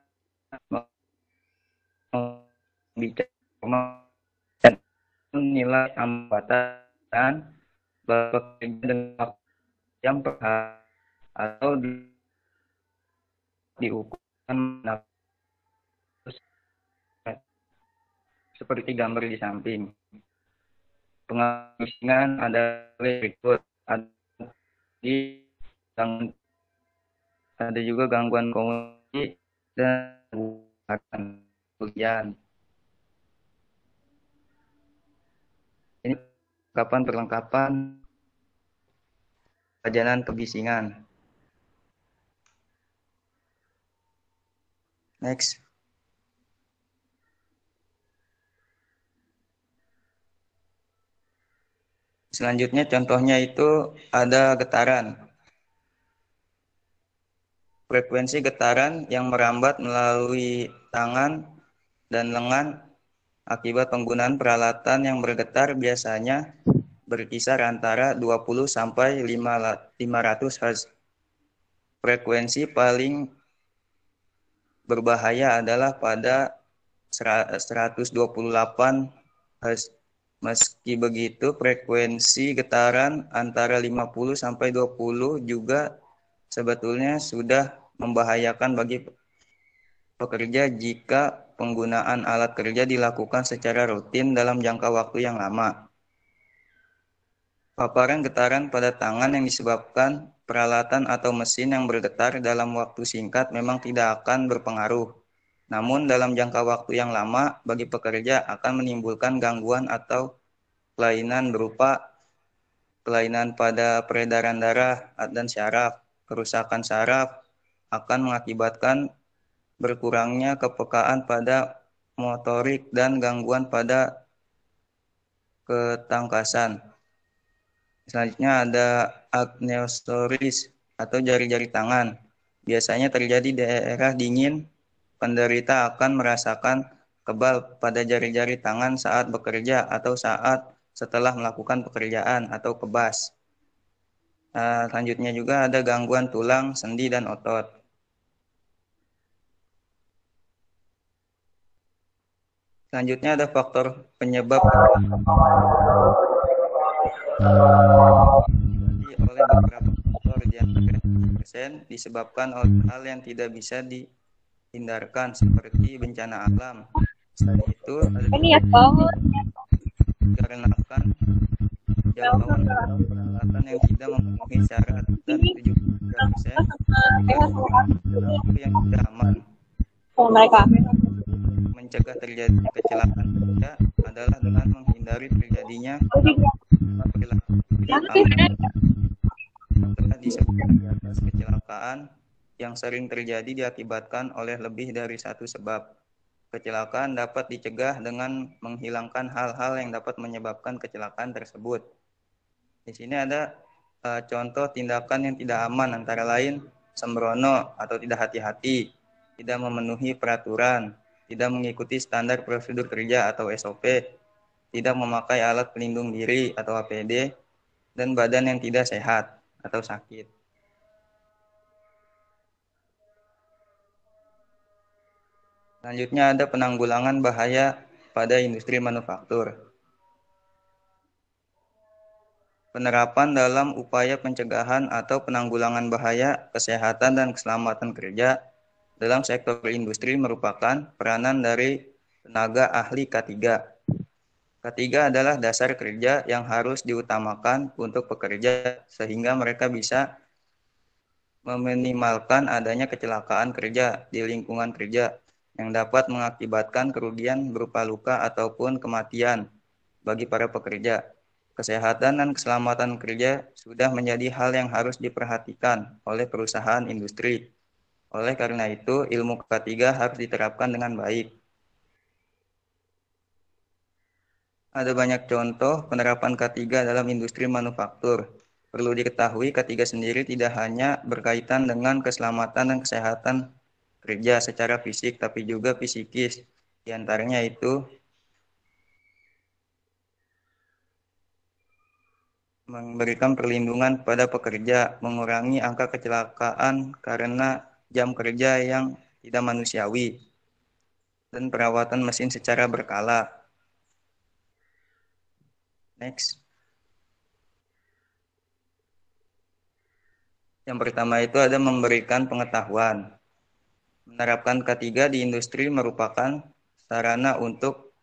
G: bicara nilai hambatan bekerja dengan jam per hari atau diukurkan seperti gambar di samping. Pengisian ada berikut, ada juga gangguan komunikasi dan ujian. Ini perlengkapan pajanan kebisingan. Next. Selanjutnya contohnya itu ada getaran. Frekuensi getaran yang merambat melalui tangan dan lengan akibat penggunaan peralatan yang bergetar biasanya berkisar antara 20 sampai 500 Hz. Frekuensi paling berbahaya adalah pada 128 Hz. Meski begitu, frekuensi getaran antara 50 sampai 20 juga sebetulnya sudah membahayakan bagi pekerja jika penggunaan alat kerja dilakukan secara rutin dalam jangka waktu yang lama. Paparan getaran pada tangan yang disebabkan peralatan atau mesin yang bergetar dalam waktu singkat memang tidak akan berpengaruh. Namun dalam jangka waktu yang lama bagi pekerja akan menimbulkan gangguan atau kelainan berupa kelainan pada peredaran darah dan syaraf. Kerusakan saraf akan mengakibatkan berkurangnya kepekaan pada motorik dan gangguan pada ketangkasan. Selanjutnya ada agnostoris atau jari-jari tangan. Biasanya terjadi di daerah dingin. Penderita akan merasakan kebal pada jari-jari tangan saat bekerja atau saat setelah melakukan pekerjaan atau kebas. Selanjutnya juga ada gangguan tulang, sendi, dan otot. Selanjutnya ada faktor penyebab oleh beberapa faktor di antara persen disebabkan oleh hal yang tidak bisa dihindarkan seperti bencana alam. Selain itu ada dikarenakan jangkauan atau peralatan yang tidak memenuhi syarat dan 73% yang tidak aman. Mencegah terjadi kecelakaan kerja adalah dengan menghindari terjadinya perilaku telah disebutkan di atas. Kecelakaan yang sering terjadi diakibatkan oleh lebih dari satu sebab. Kecelakaan dapat dicegah dengan menghilangkan hal-hal yang dapat menyebabkan kecelakaan tersebut. Di sini ada contoh tindakan yang tidak aman, antara lain sembrono atau tidak hati-hati, tidak memenuhi peraturan, tidak mengikuti standar prosedur kerja atau SOP, tidak memakai alat pelindung diri atau APD, dan badan yang tidak sehat atau sakit. Selanjutnya ada penanggulangan bahaya pada industri manufaktur. Penerapan dalam upaya pencegahan atau penanggulangan bahaya kesehatan dan keselamatan kerja dalam sektor industri merupakan peranan dari tenaga ahli K3. K3 adalah dasar kerja yang harus diutamakan untuk pekerja sehingga mereka bisa meminimalkan adanya kecelakaan kerja di lingkungan kerja yang dapat mengakibatkan kerugian berupa luka ataupun kematian bagi para pekerja. Kesehatan dan keselamatan kerja sudah menjadi hal yang harus diperhatikan oleh perusahaan industri. Oleh karena itu, ilmu K3 harus diterapkan dengan baik. Ada banyak contoh penerapan K3 dalam industri manufaktur. Perlu diketahui K3 sendiri tidak hanya berkaitan dengan keselamatan dan kesehatan kerja secara fisik, tapi juga psikis. Di antaranya itu memberikan perlindungan kepada pekerja, mengurangi angka kecelakaan karena jam kerja yang tidak manusiawi, dan perawatan mesin secara berkala. Next. Yang pertama itu ada memberikan pengetahuan. Menerapkan K3 di industri merupakan sarana untuk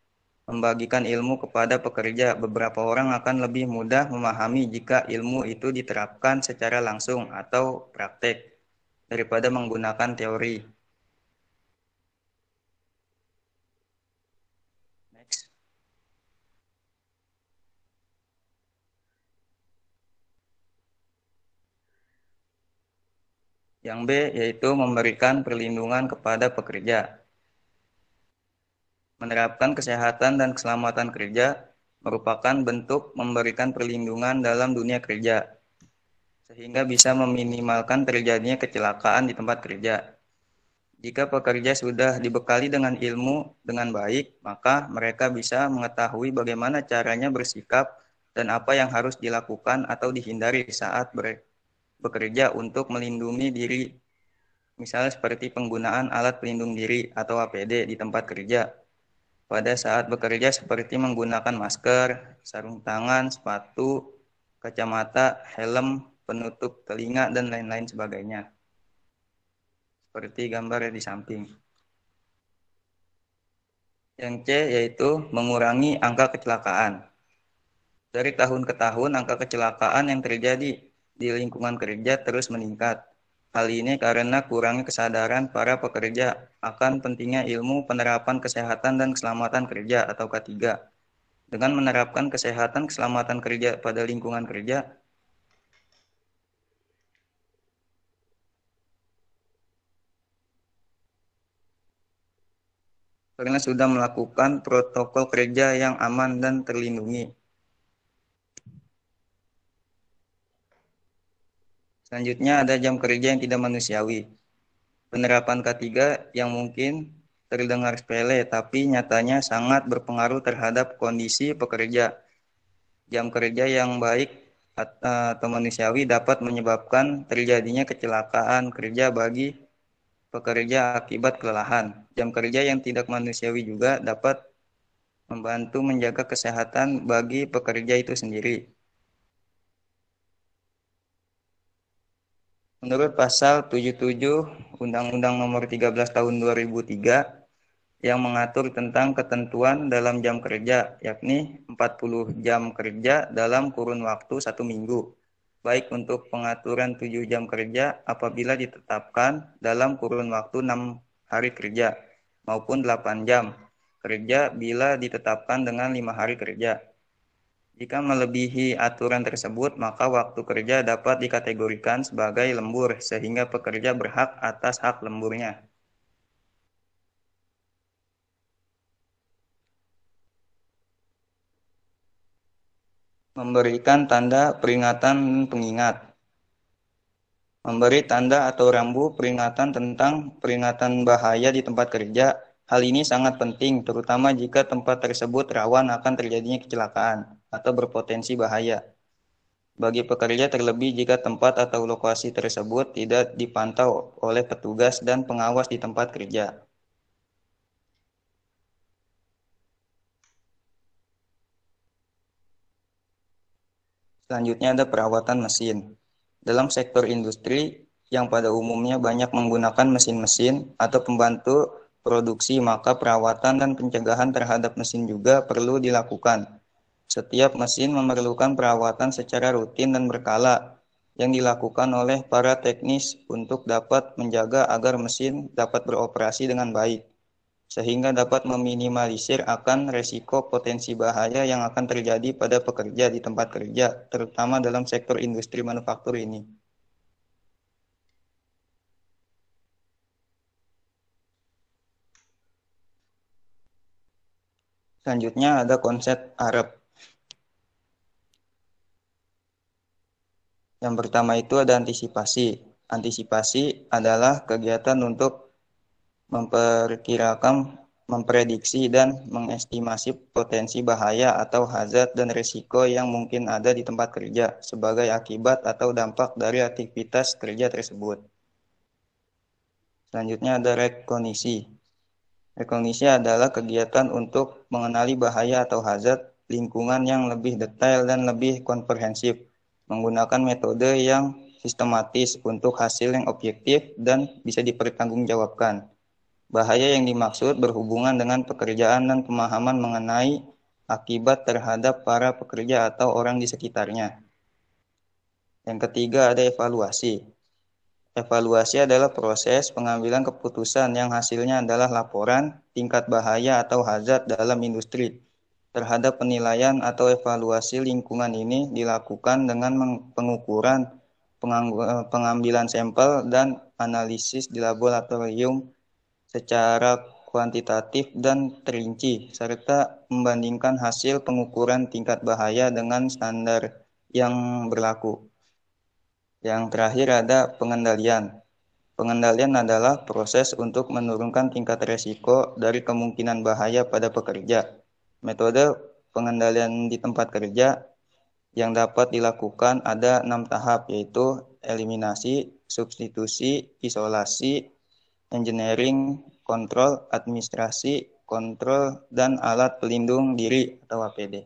G: membagikan ilmu kepada pekerja. Beberapa orang akan lebih mudah memahami jika ilmu itu diterapkan secara langsung atau praktek daripada menggunakan teori. Next. Yang B yaitu memberikan perlindungan kepada pekerja. Menerapkan kesehatan dan keselamatan kerja merupakan bentuk memberikan perlindungan dalam dunia kerja, sehingga bisa meminimalkan terjadinya kecelakaan di tempat kerja. Jika pekerja sudah dibekali dengan ilmu dengan baik, maka mereka bisa mengetahui bagaimana caranya bersikap dan apa yang harus dilakukan atau dihindari saat bekerja untuk melindungi diri, misalnya seperti penggunaan alat pelindung diri atau APD di tempat kerja. Pada saat bekerja seperti menggunakan masker, sarung tangan, sepatu, kacamata, helm, penutup telinga, dan lain-lain sebagainya. Seperti gambar di samping. Yang C yaitu mengurangi angka kecelakaan. Dari tahun ke tahun, angka kecelakaan yang terjadi di lingkungan kerja terus meningkat. Hal ini karena kurangnya kesadaran para pekerja akan pentingnya ilmu penerapan kesehatan dan keselamatan kerja atau K3. Dengan menerapkan kesehatan keselamatan kerja pada lingkungan kerja, karena sudah melakukan protokol kerja yang aman dan terlindungi. Selanjutnya ada jam kerja yang tidak manusiawi. Penerapan K3 yang mungkin terdengar sepele, tapi nyatanya sangat berpengaruh terhadap kondisi pekerja. Jam kerja yang baik atau manusiawi dapat menyebabkan terjadinya kecelakaan kerja bagi pekerja akibat kelelahan. Jam kerja yang tidak manusiawi juga dapat membantu menjaga kesehatan bagi pekerja itu sendiri. Menurut pasal 77 Undang-Undang Nomor 13 Tahun 2003 yang mengatur tentang ketentuan dalam jam kerja, yakni 40 jam kerja dalam kurun waktu 1 minggu, baik untuk pengaturan 7 jam kerja apabila ditetapkan dalam kurun waktu 6 hari kerja, maupun 8 jam kerja bila ditetapkan dengan 5 hari kerja. Jika melebihi aturan tersebut, maka waktu kerja dapat dikategorikan sebagai lembur, sehingga pekerja berhak atas hak lemburnya. Memberikan tanda peringatan pengingat. Memberi tanda atau rambu peringatan tentang peringatan bahaya di tempat kerja. Hal ini sangat penting, terutama jika tempat tersebut rawan akan terjadinya kecelakaan atau berpotensi bahaya bagi pekerja, terlebih jika tempat atau lokasi tersebut tidak dipantau oleh petugas dan pengawas di tempat kerja. Selanjutnya ada perawatan mesin. Dalam sektor industri yang pada umumnya banyak menggunakan mesin-mesin atau pembantu produksi, maka perawatan dan pencegahan terhadap mesin juga perlu dilakukan. Setiap mesin memerlukan perawatan secara rutin dan berkala yang dilakukan oleh para teknis untuk dapat menjaga agar mesin dapat beroperasi dengan baik, sehingga dapat meminimalisir akan resiko potensi bahaya yang akan terjadi pada pekerja di tempat kerja, terutama dalam sektor industri manufaktur ini. Selanjutnya ada konsep Arab. Yang pertama itu ada antisipasi. Antisipasi adalah kegiatan untuk memperkirakan, memprediksi, dan mengestimasi potensi bahaya atau hazard dan risiko yang mungkin ada di tempat kerja sebagai akibat atau dampak dari aktivitas kerja tersebut. Selanjutnya ada rekognisi. Rekognisi adalah kegiatan untuk mengenali bahaya atau hazard lingkungan yang lebih detail dan lebih komprehensif, menggunakan metode yang sistematis untuk hasil yang objektif dan bisa dipertanggungjawabkan. Bahaya yang dimaksud berhubungan dengan pekerjaan dan pemahaman mengenai akibat terhadap para pekerja atau orang di sekitarnya. Yang ketiga ada evaluasi. Evaluasi adalah proses pengambilan keputusan yang hasilnya adalah laporan tingkat bahaya atau hazard dalam industri. Terhadap penilaian atau evaluasi lingkungan ini dilakukan dengan pengukuran, pengambilan sampel, dan analisis di laboratorium secara kuantitatif dan terinci, serta membandingkan hasil pengukuran tingkat bahaya dengan standar yang berlaku. Yang terakhir ada pengendalian. Pengendalian adalah proses untuk menurunkan tingkat risiko dari kemungkinan bahaya pada pekerja. Metode pengendalian di tempat kerja yang dapat dilakukan ada 6 tahap, yaitu eliminasi, substitusi, isolasi, engineering, kontrol, administrasi, kontrol, dan alat pelindung diri atau APD.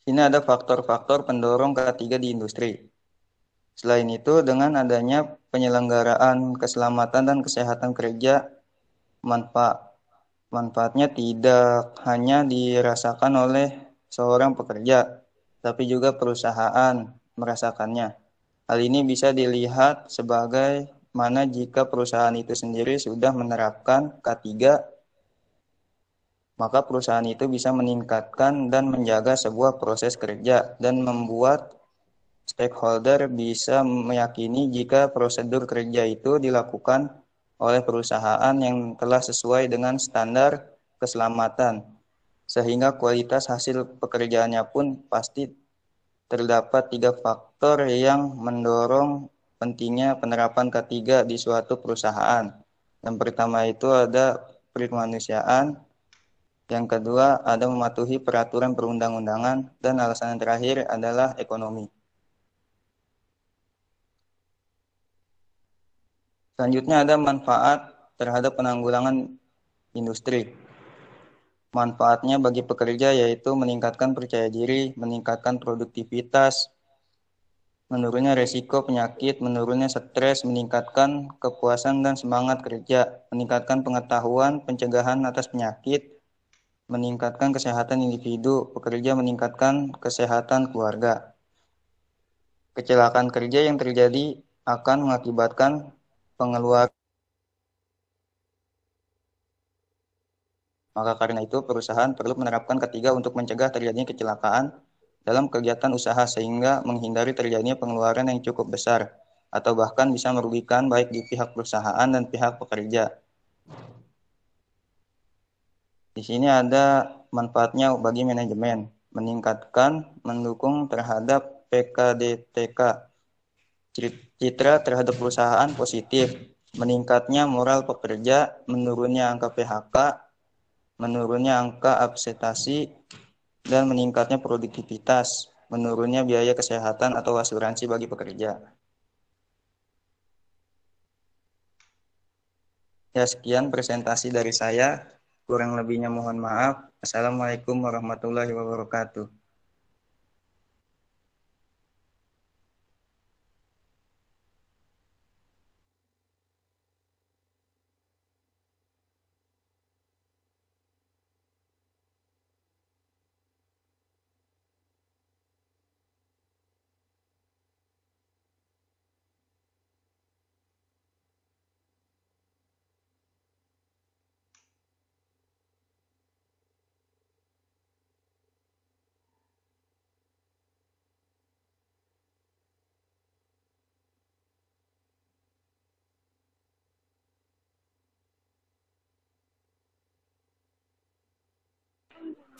G: Sini ada faktor-faktor pendorong ketiga di industri. Selain itu, dengan adanya penyelenggaraan keselamatan dan kesehatan kerja, manfaatnya tidak hanya dirasakan oleh seorang pekerja, tapi juga perusahaan merasakannya. Hal ini bisa dilihat sebagai mana jika perusahaan itu sendiri sudah menerapkan K3, maka perusahaan itu bisa meningkatkan dan menjaga sebuah proses kerja dan membuat stakeholder bisa meyakini jika prosedur kerja itu dilakukan oleh perusahaan yang telah sesuai dengan standar keselamatan, sehingga kualitas hasil pekerjaannya pun pasti. Terdapat 3 faktor yang mendorong pentingnya penerapan K3 di suatu perusahaan. Yang pertama itu ada perikemanusiaan, yang kedua ada mematuhi peraturan perundang-undangan, dan alasan yang terakhir adalah ekonomi. Selanjutnya ada manfaat terhadap penanggulangan industri. Manfaatnya bagi pekerja yaitu meningkatkan percaya diri, meningkatkan produktivitas, menurunnya resiko penyakit, menurunnya stres, meningkatkan kepuasan dan semangat kerja, meningkatkan pengetahuan pencegahan atas penyakit, meningkatkan kesehatan individu, pekerja meningkatkan kesehatan keluarga. Kecelakaan kerja yang terjadi akan mengakibatkan pengeluaran. Maka karena itu perusahaan perlu menerapkan K3 untuk mencegah terjadinya kecelakaan dalam kegiatan usaha sehingga menghindari terjadinya pengeluaran yang cukup besar atau bahkan bisa merugikan baik di pihak perusahaan dan pihak pekerja. Di sini ada manfaatnya bagi manajemen, meningkatkan, mendukung terhadap PKDTK, citra terhadap perusahaan positif, meningkatnya moral pekerja, menurunnya angka PHK, menurunnya angka absensi, dan meningkatnya produktivitas, menurunnya biaya kesehatan atau asuransi bagi pekerja. Ya, sekian presentasi dari saya. Kurang lebihnya mohon maaf. Assalamualaikum warahmatullahi wabarakatuh.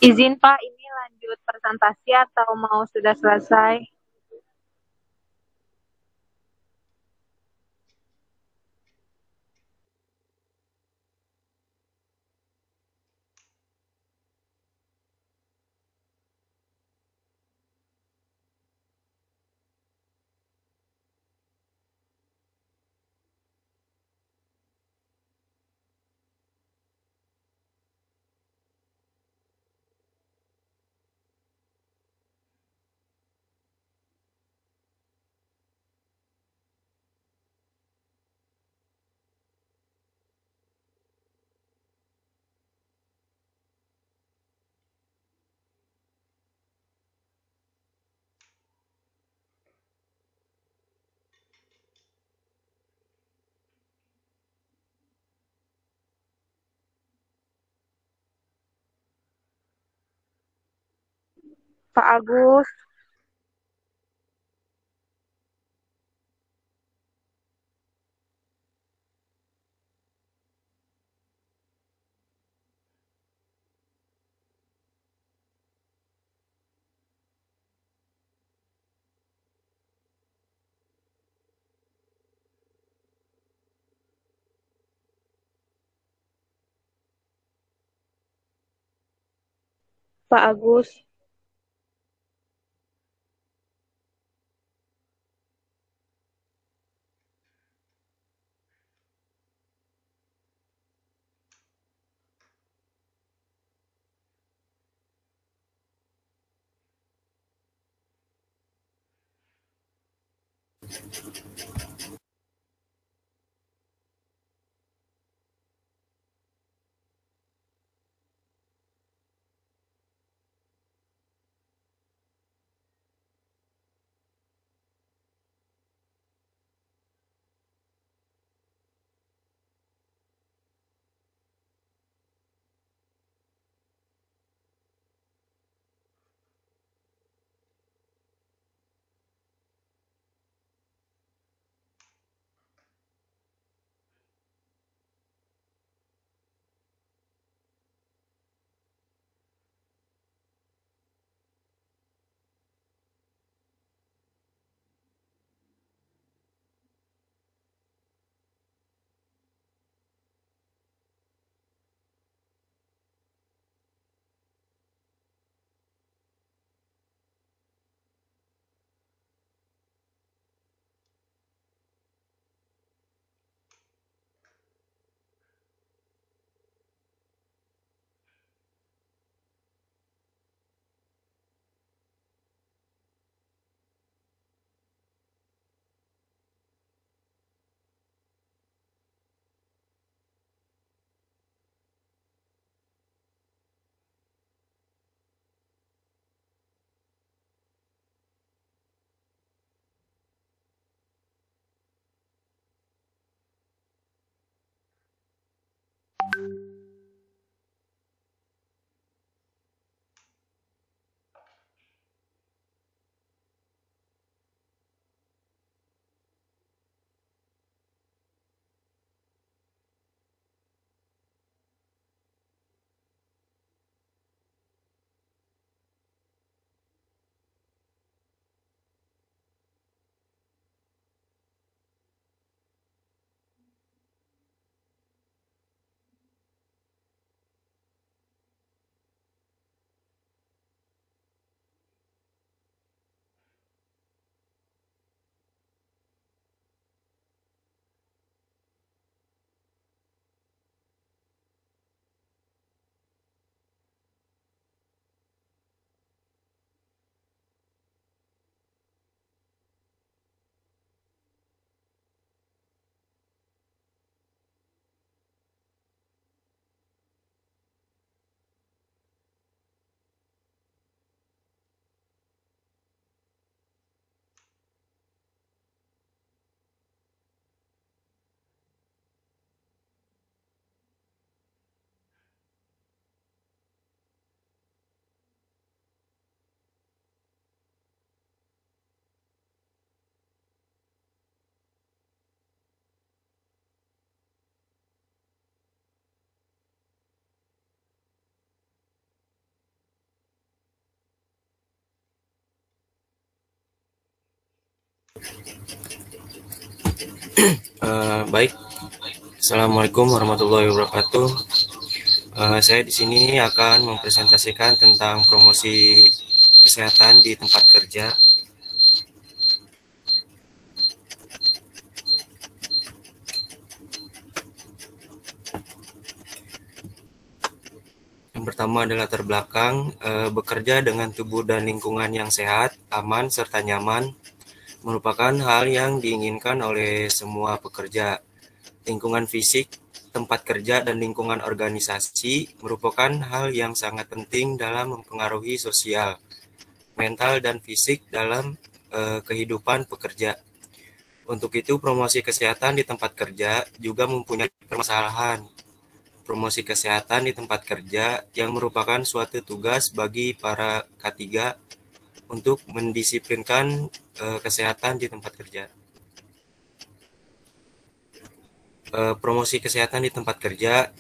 B: Izin Pak, ini lanjut presentasi atau mau sudah selesai? Pak Agus, Pak Agus,
H: Baik, Assalamualaikum warahmatullahi wabarakatuh. Saya di sini akan mempresentasikan tentang promosi kesehatan di tempat kerja. Yang pertama adalah latar belakang, bekerja dengan tubuh dan lingkungan yang sehat, aman, serta nyaman merupakan hal yang diinginkan oleh semua pekerja. Lingkungan fisik, tempat kerja, dan lingkungan organisasi merupakan hal yang sangat penting dalam mempengaruhi sosial, mental, dan fisik dalam kehidupan pekerja. Untuk itu, promosi kesehatan di tempat kerja juga mempunyai permasalahan. Promosi kesehatan di tempat kerja yang merupakan suatu tugas bagi para K3 untuk mendisiplinkan kesehatan di tempat kerja. Promosi kesehatan di tempat kerja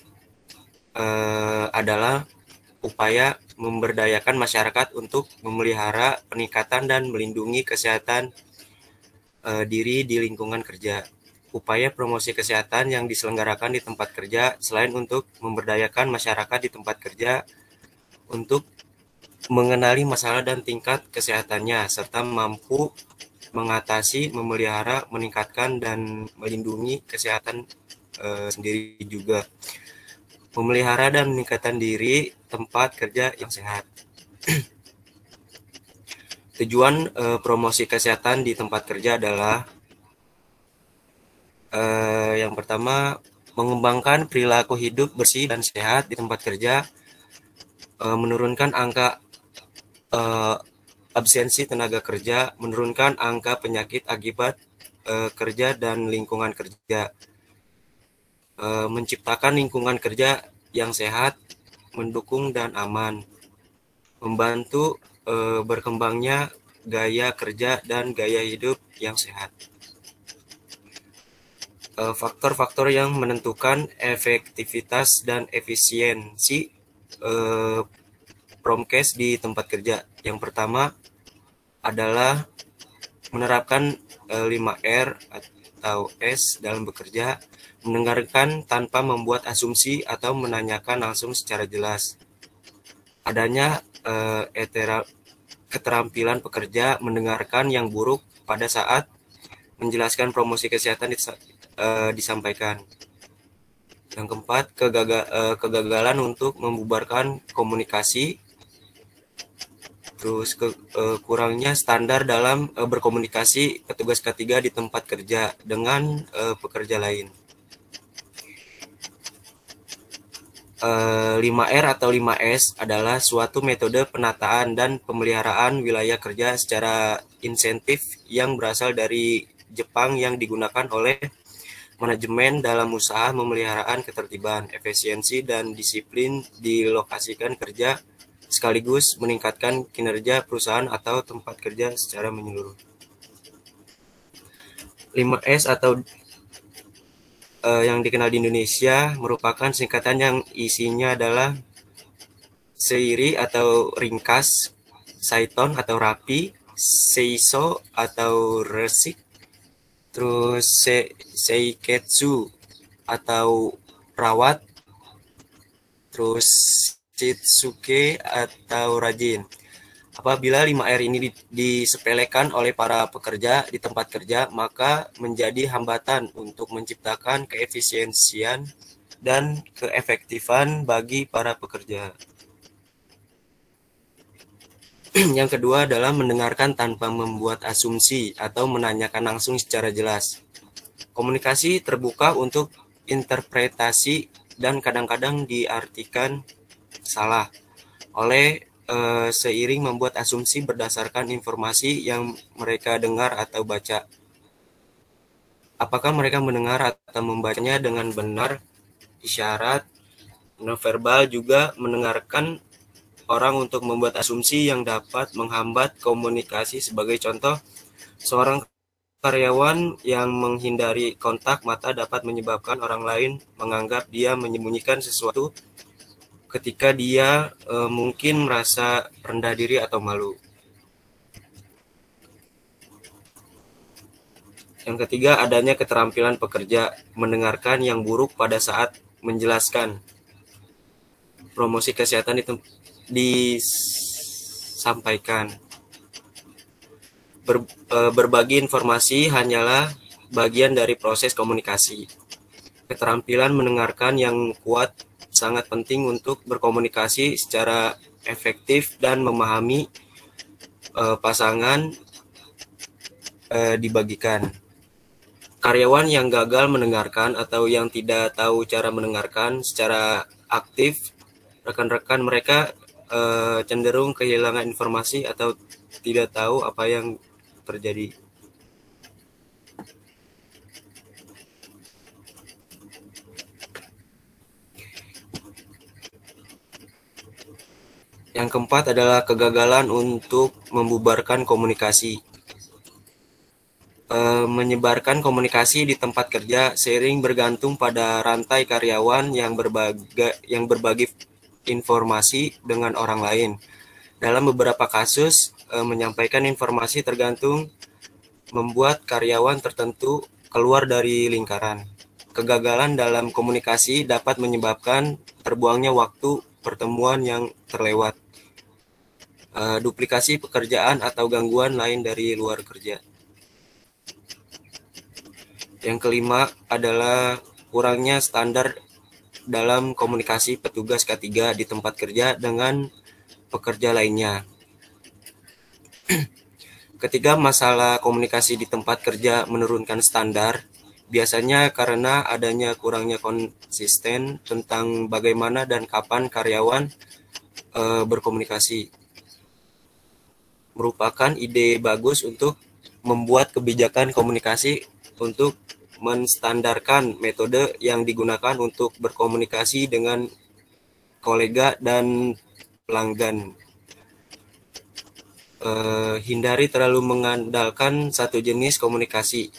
H: adalah upaya memberdayakan masyarakat untuk memelihara, peningkatan, dan melindungi kesehatan diri di lingkungan kerja. Upaya promosi kesehatan yang diselenggarakan di tempat kerja selain untuk memberdayakan masyarakat di tempat kerja untuk mengenali masalah dan tingkat kesehatannya, serta mampu mengatasi, memelihara, meningkatkan, dan melindungi kesehatan sendiri juga. Memelihara dan meningkatkan diri tempat kerja yang sehat. Tujuan promosi kesehatan di tempat kerja adalah yang pertama, mengembangkan perilaku hidup bersih dan sehat di tempat kerja, menurunkan angka absensi tenaga kerja, menurunkan angka penyakit akibat kerja dan lingkungan kerja, menciptakan lingkungan kerja yang sehat, mendukung dan aman, membantu berkembangnya gaya kerja dan gaya hidup yang sehat. Faktor-faktor yang menentukan efektivitas dan efisiensi promkes di tempat kerja. Yang pertama adalah menerapkan 5R atau S dalam bekerja, mendengarkan tanpa membuat asumsi atau menanyakan langsung secara jelas. Adanya keterampilan pekerja mendengarkan yang buruk pada saat menjelaskan promosi kesehatan disampaikan. Yang keempat, kegagalan untuk membubarkan komunikasi. Terus kurangnya standar dalam berkomunikasi petugas K3 di tempat kerja dengan pekerja lain. 5R atau 5S adalah suatu metode penataan dan pemeliharaan wilayah kerja secara insentif yang berasal dari Jepang yang digunakan oleh manajemen dalam usaha pemeliharaan ketertiban, efisiensi, dan disiplin di lokasi kerja sekaligus meningkatkan kinerja perusahaan atau tempat kerja secara menyeluruh. 5S atau yang dikenal di Indonesia merupakan singkatan yang isinya adalah seiri atau ringkas, saiton atau rapi, seiso atau resik, terus seiketsu atau rawat, terus shitsuke atau rajin. Apabila 5R ini disepelekan oleh para pekerja di tempat kerja, maka menjadi hambatan untuk menciptakan keefisiensian dan keefektifan bagi para pekerja. Yang kedua adalah mendengarkan tanpa membuat asumsi atau menanyakan langsung secara jelas. Komunikasi terbuka untuk interpretasi dan kadang-kadang diartikan salah oleh seiring membuat asumsi berdasarkan informasi yang mereka dengar atau baca. Apakah mereka mendengar atau membacanya dengan benar? Isyarat nonverbal juga mendengarkan orang untuk membuat asumsi yang dapat menghambat komunikasi. Sebagai contoh, seorang karyawan yang menghindari kontak mata dapat menyebabkan orang lain menganggap dia menyembunyikan sesuatu ketika dia mungkin merasa rendah diri atau malu. Yang ketiga, adanya keterampilan pekerja mendengarkan yang buruk pada saat menjelaskan. Promosi kesehatan disampaikan. Berbagi informasi hanyalah bagian dari proses komunikasi. Keterampilan mendengarkan yang kuat sangat penting untuk berkomunikasi secara efektif dan memahami pasangan dibagikan. Karyawan yang gagal mendengarkan atau yang tidak tahu cara mendengarkan secara aktif, rekan-rekan mereka cenderung kehilangan informasi atau tidak tahu apa yang terjadi. Yang keempat adalah kegagalan untuk membubarkan komunikasi. Menyebarkan komunikasi di tempat kerja sering bergantung pada rantai karyawan yang berbagi informasi dengan orang lain. Dalam beberapa kasus, menyampaikan informasi tergantung membuat karyawan tertentu keluar dari lingkaran. Kegagalan dalam komunikasi dapat menyebabkan terbuangnya waktu pertemuan yang terlewat, duplikasi pekerjaan atau gangguan lain dari luar kerja. Yang kelima adalah kurangnya standar dalam komunikasi petugas K3 di tempat kerja dengan pekerja lainnya. Ketika masalah komunikasi di tempat kerja menurunkan standar, biasanya karena adanya kurangnya konsisten tentang bagaimana dan kapan karyawan berkomunikasi. Merupakan ide bagus untuk membuat kebijakan komunikasi untuk menstandarkan metode yang digunakan untuk berkomunikasi dengan kolega dan pelanggan. Hindari terlalu mengandalkan satu jenis komunikasi.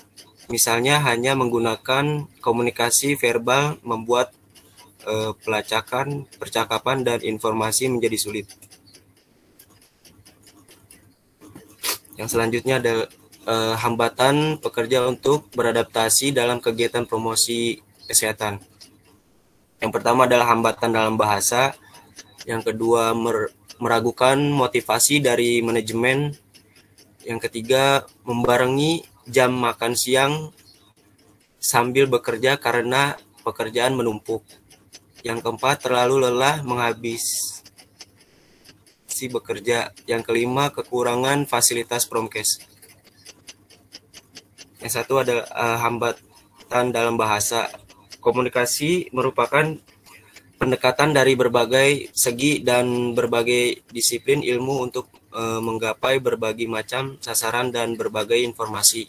H: Misalnya hanya menggunakan komunikasi verbal membuat percakapan dan informasi menjadi sulit. Yang selanjutnya adalah hambatan pekerja untuk beradaptasi dalam kegiatan promosi kesehatan. Yang pertama adalah hambatan dalam bahasa. Yang kedua, meragukan motivasi dari manajemen. Yang ketiga, membarengi jam makan siang sambil bekerja karena pekerjaan menumpuk. Yang keempat, terlalu lelah menghabisi bekerja. Yang kelima, kekurangan fasilitas promkes. Yang satu adalah hambatan dalam bahasa. Komunikasi merupakan pendekatan dari berbagai segi dan berbagai disiplin ilmu untuk menggapai berbagai macam sasaran dan berbagai informasi.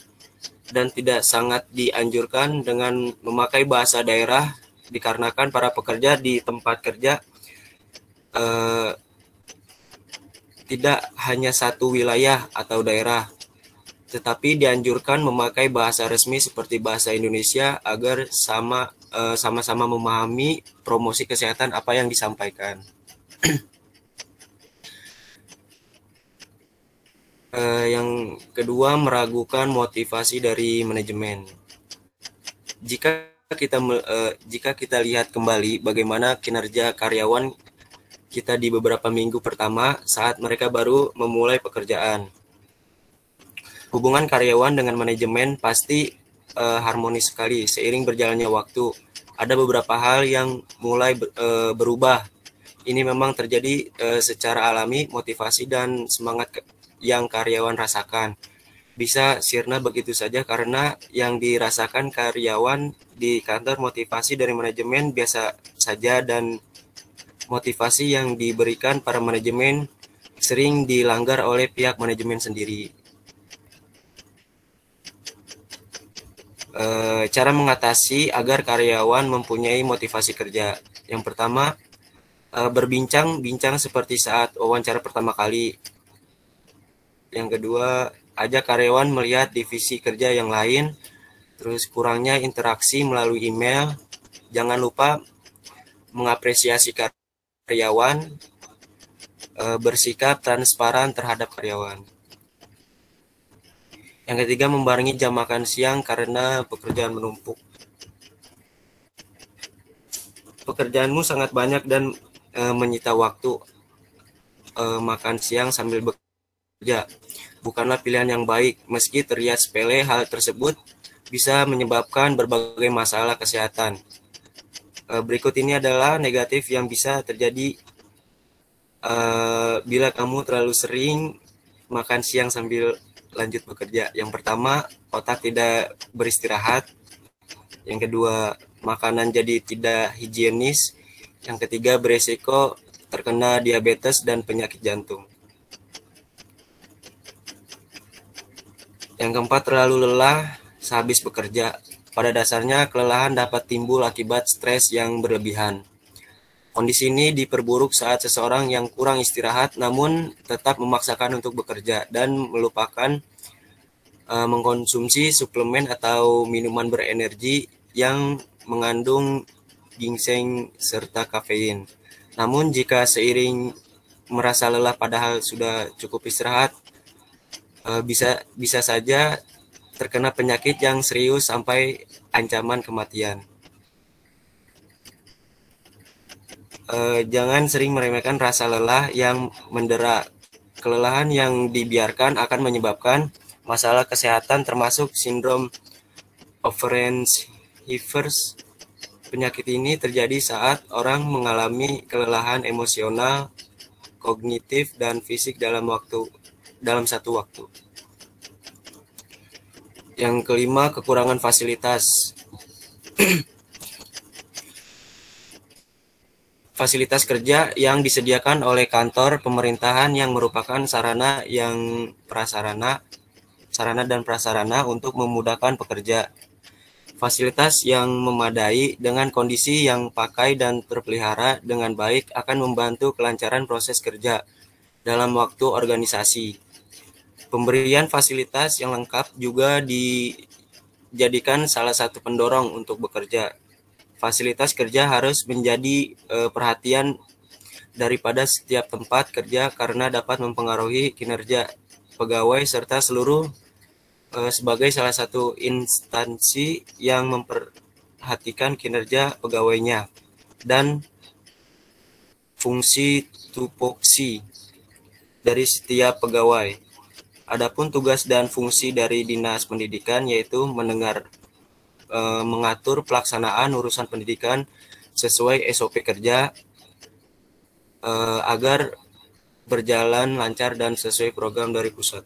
H: Dan tidak sangat dianjurkan dengan memakai bahasa daerah dikarenakan para pekerja di tempat kerja tidak hanya satu wilayah atau daerah, tetapi dianjurkan memakai bahasa resmi seperti bahasa Indonesia agar sama-sama memahami promosi kesehatan apa yang disampaikan. Yang kedua, meragukan motivasi dari manajemen. Jika kita lihat kembali bagaimana kinerja karyawan kita di beberapa minggu pertama saat mereka baru memulai pekerjaan. Hubungan karyawan dengan manajemen pasti harmonis sekali seiring berjalannya waktu. Ada beberapa hal yang mulai berubah. Ini memang terjadi secara alami, motivasi dan semangat yang karyawan rasakan. Bisa sirna begitu saja karena yang dirasakan karyawan di kantor motivasi dari manajemen biasa saja dan motivasi yang diberikan para manajemen sering dilanggar oleh pihak manajemen sendiri. Cara mengatasi agar karyawan mempunyai motivasi kerja. Yang pertama, berbincang-bincang seperti saat wawancara pertama kali. Yang kedua, ajak karyawan melihat divisi kerja yang lain. Terus kurangnya interaksi melalui email. Jangan lupa mengapresiasi karyawan, bersikap transparan terhadap karyawan. Yang ketiga, membarengi jam makan siang karena pekerjaan menumpuk. Pekerjaanmu sangat banyak dan menyita waktu. Makan siang sambil bekerja bukanlah pilihan yang baik. Meski terlihat sepele, hal tersebut bisa menyebabkan berbagai masalah kesehatan. Berikut ini adalah negatif yang bisa terjadi bila kamu terlalu sering makan siang sambil lanjut bekerja. Yang pertama, otak tidak beristirahat. Yang kedua, makanan jadi tidak higienis. Yang ketiga, beresiko terkena diabetes dan penyakit jantung. Yang keempat, terlalu lelah sehabis bekerja. Pada dasarnya, kelelahan dapat timbul akibat stres yang berlebihan. Kondisi ini diperburuk saat seseorang yang kurang istirahat namun tetap memaksakan untuk bekerja dan melupakan mengkonsumsi suplemen atau minuman berenergi yang mengandung ginseng serta kafein. Namun jika seiring merasa lelah padahal sudah cukup istirahat, bisa saja terkena penyakit yang serius sampai ancaman kematian. Jangan sering meremehkan rasa lelah yang mendera. Kelelahan yang dibiarkan akan menyebabkan masalah kesehatan termasuk sindrom Overenhivers. Penyakit ini terjadi saat orang mengalami kelelahan emosional, kognitif, dan fisik dalam satu waktu. Yang kelima, kekurangan fasilitas. Fasilitas kerja yang disediakan oleh kantor pemerintahan yang merupakan sarana dan prasarana untuk memudahkan pekerja. Fasilitas yang memadai dengan kondisi yang pakai dan terpelihara dengan baik akan membantu kelancaran proses kerja dalam waktu organisasi. Pemberian fasilitas yang lengkap juga dijadikan salah satu pendorong untuk bekerja. Fasilitas kerja harus menjadi perhatian daripada setiap tempat kerja karena dapat mempengaruhi kinerja pegawai serta seluruh sebagai salah satu instansi yang memperhatikan kinerja pegawainya dan fungsi tupoksi dari setiap pegawai. Adapun tugas dan fungsi dari Dinas Pendidikan yaitu mengatur pelaksanaan urusan pendidikan sesuai SOP kerja agar berjalan lancar dan sesuai program dari pusat.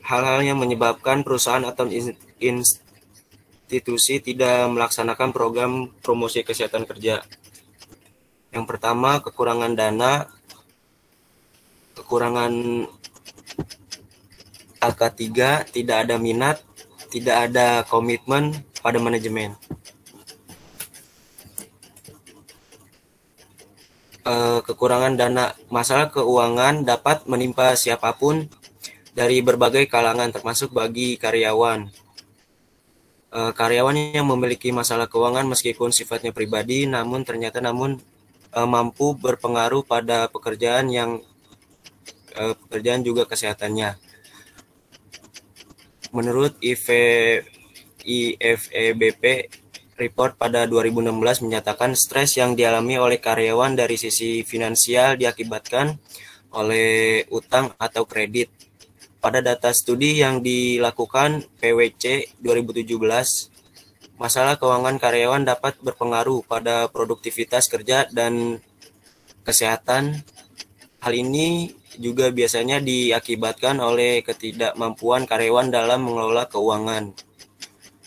H: Hal-hal yang menyebabkan perusahaan atau institusi tidak melaksanakan program promosi kesehatan kerja. Yang pertama, kekurangan dana, kekurangan AK3, tidak ada minat, tidak ada komitmen pada manajemen. Kekurangan dana, masalah keuangan dapat menimpa siapapun dari berbagai kalangan termasuk bagi karyawan. Karyawan yang memiliki masalah keuangan meskipun sifatnya pribadi namun mampu berpengaruh pada pekerjaan juga kesehatannya. Menurut IFEBP report pada 2016 menyatakan stres yang dialami oleh karyawan dari sisi finansial diakibatkan oleh utang atau kredit. Pada data studi yang dilakukan PwC 2017, masalah keuangan karyawan dapat berpengaruh pada produktivitas kerja dan kesehatan. Hal ini juga biasanya diakibatkan oleh ketidakmampuan karyawan dalam mengelola keuangan.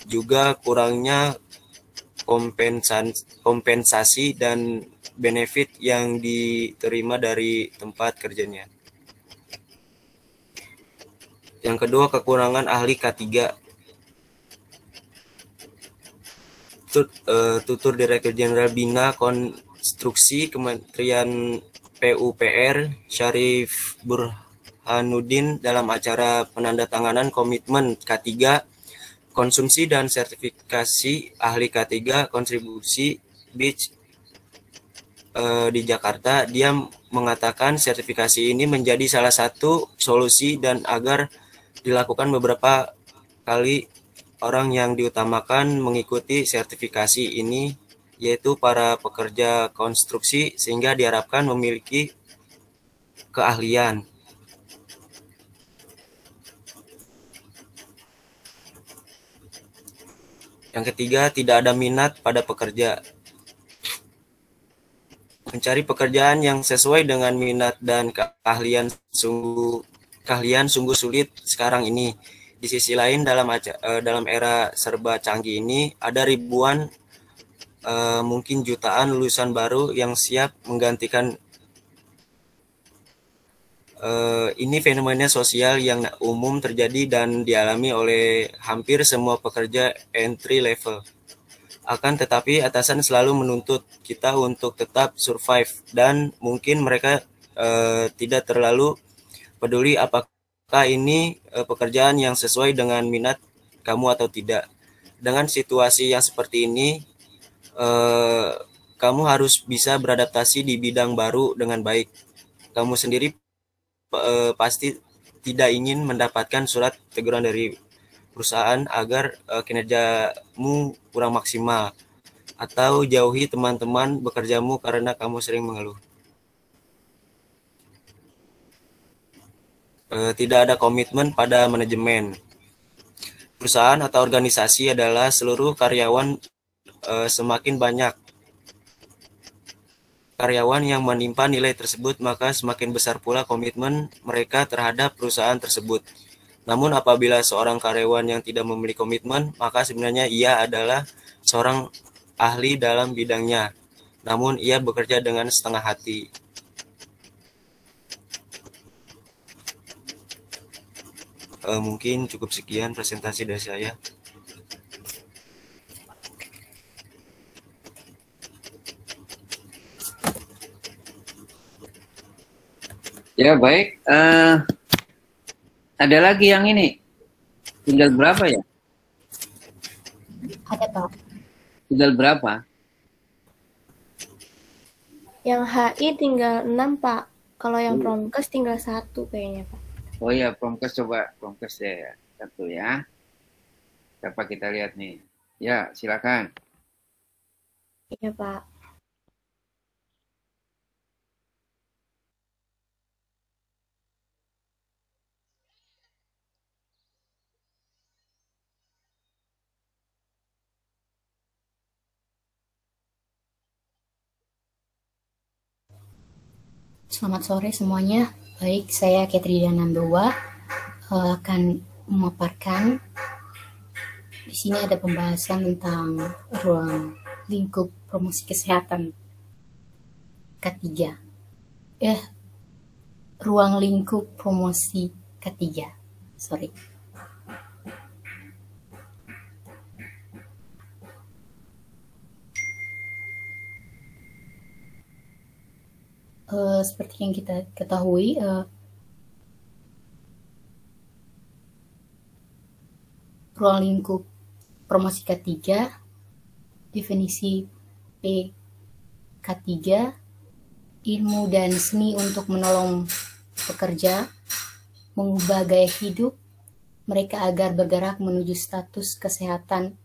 H: Juga kurangnya kompensasi dan benefit yang diterima dari tempat kerjanya. Yang kedua, kekurangan ahli K3. Tutur Direktur Jenderal Bina Konstruksi Kementerian PUPR Syarif Burhanuddin dalam acara penandatanganan komitmen K3 konsumsi dan sertifikasi ahli K3 kontribusi BIJ di Jakarta, dia mengatakan sertifikasi ini menjadi salah satu solusi dan agar dilakukan beberapa kali orang yang diutamakan mengikuti sertifikasi ini, yaitu para pekerja konstruksi, sehingga diharapkan memiliki keahlian. Yang ketiga, tidak ada minat pada pekerja. Mencari pekerjaan yang sesuai dengan minat dan keahlian sungguh sulit sekarang ini. Di sisi lain, dalam era serba canggih ini, ada ribuan, mungkin jutaan lulusan baru yang siap menggantikan. Ini fenomena sosial yang umum terjadi dan dialami oleh hampir semua pekerja entry level. Akan tetapi atasan selalu menuntut kita untuk tetap survive, dan mungkin mereka tidak terlalu peduli apakah ini pekerjaan yang sesuai dengan minat kamu atau tidak. Dengan situasi yang seperti ini, kamu harus bisa beradaptasi di bidang baru dengan baik. Kamu sendiri pasti tidak ingin mendapatkan surat teguran dari perusahaan agar kinerjamu kurang maksimal, atau jauhi teman-teman bekerjamu karena kamu sering mengeluh. Tidak ada komitmen pada manajemen. Perusahaan atau organisasi adalah seluruh karyawan. Semakin banyak karyawan yang menimpa nilai tersebut, maka semakin besar pula komitmen mereka terhadap perusahaan tersebut. Namun apabila seorang karyawan yang tidak memiliki komitmen, maka sebenarnya ia adalah seorang ahli dalam bidangnya, namun ia bekerja dengan setengah hati. Mungkin cukup sekian presentasi dari saya.
D: Ya baik, ada lagi yang ini, tinggal berapa ya?
A: Ada Pak.
D: Tinggal berapa?
A: Yang HI tinggal 6 Pak. Kalau yang Promkes tinggal 1 kayaknya Pak.
D: Oh ya, Promkes coba, Promkes ya, 1 ya. Dapat kita lihat nih. Ya, silakan.
A: Iya Pak.
I: Selamat sore semuanya. Baik, saya Katri Danandoa akan memaparkan. Di sini ada pembahasan tentang ruang lingkup promosi kesehatan K3. Ruang lingkup promosi K3. Sorry. Seperti yang kita ketahui, ruang lingkup promosi K3, definisi K3, ilmu dan seni untuk menolong pekerja mengubah gaya hidup mereka agar bergerak menuju status kesehatan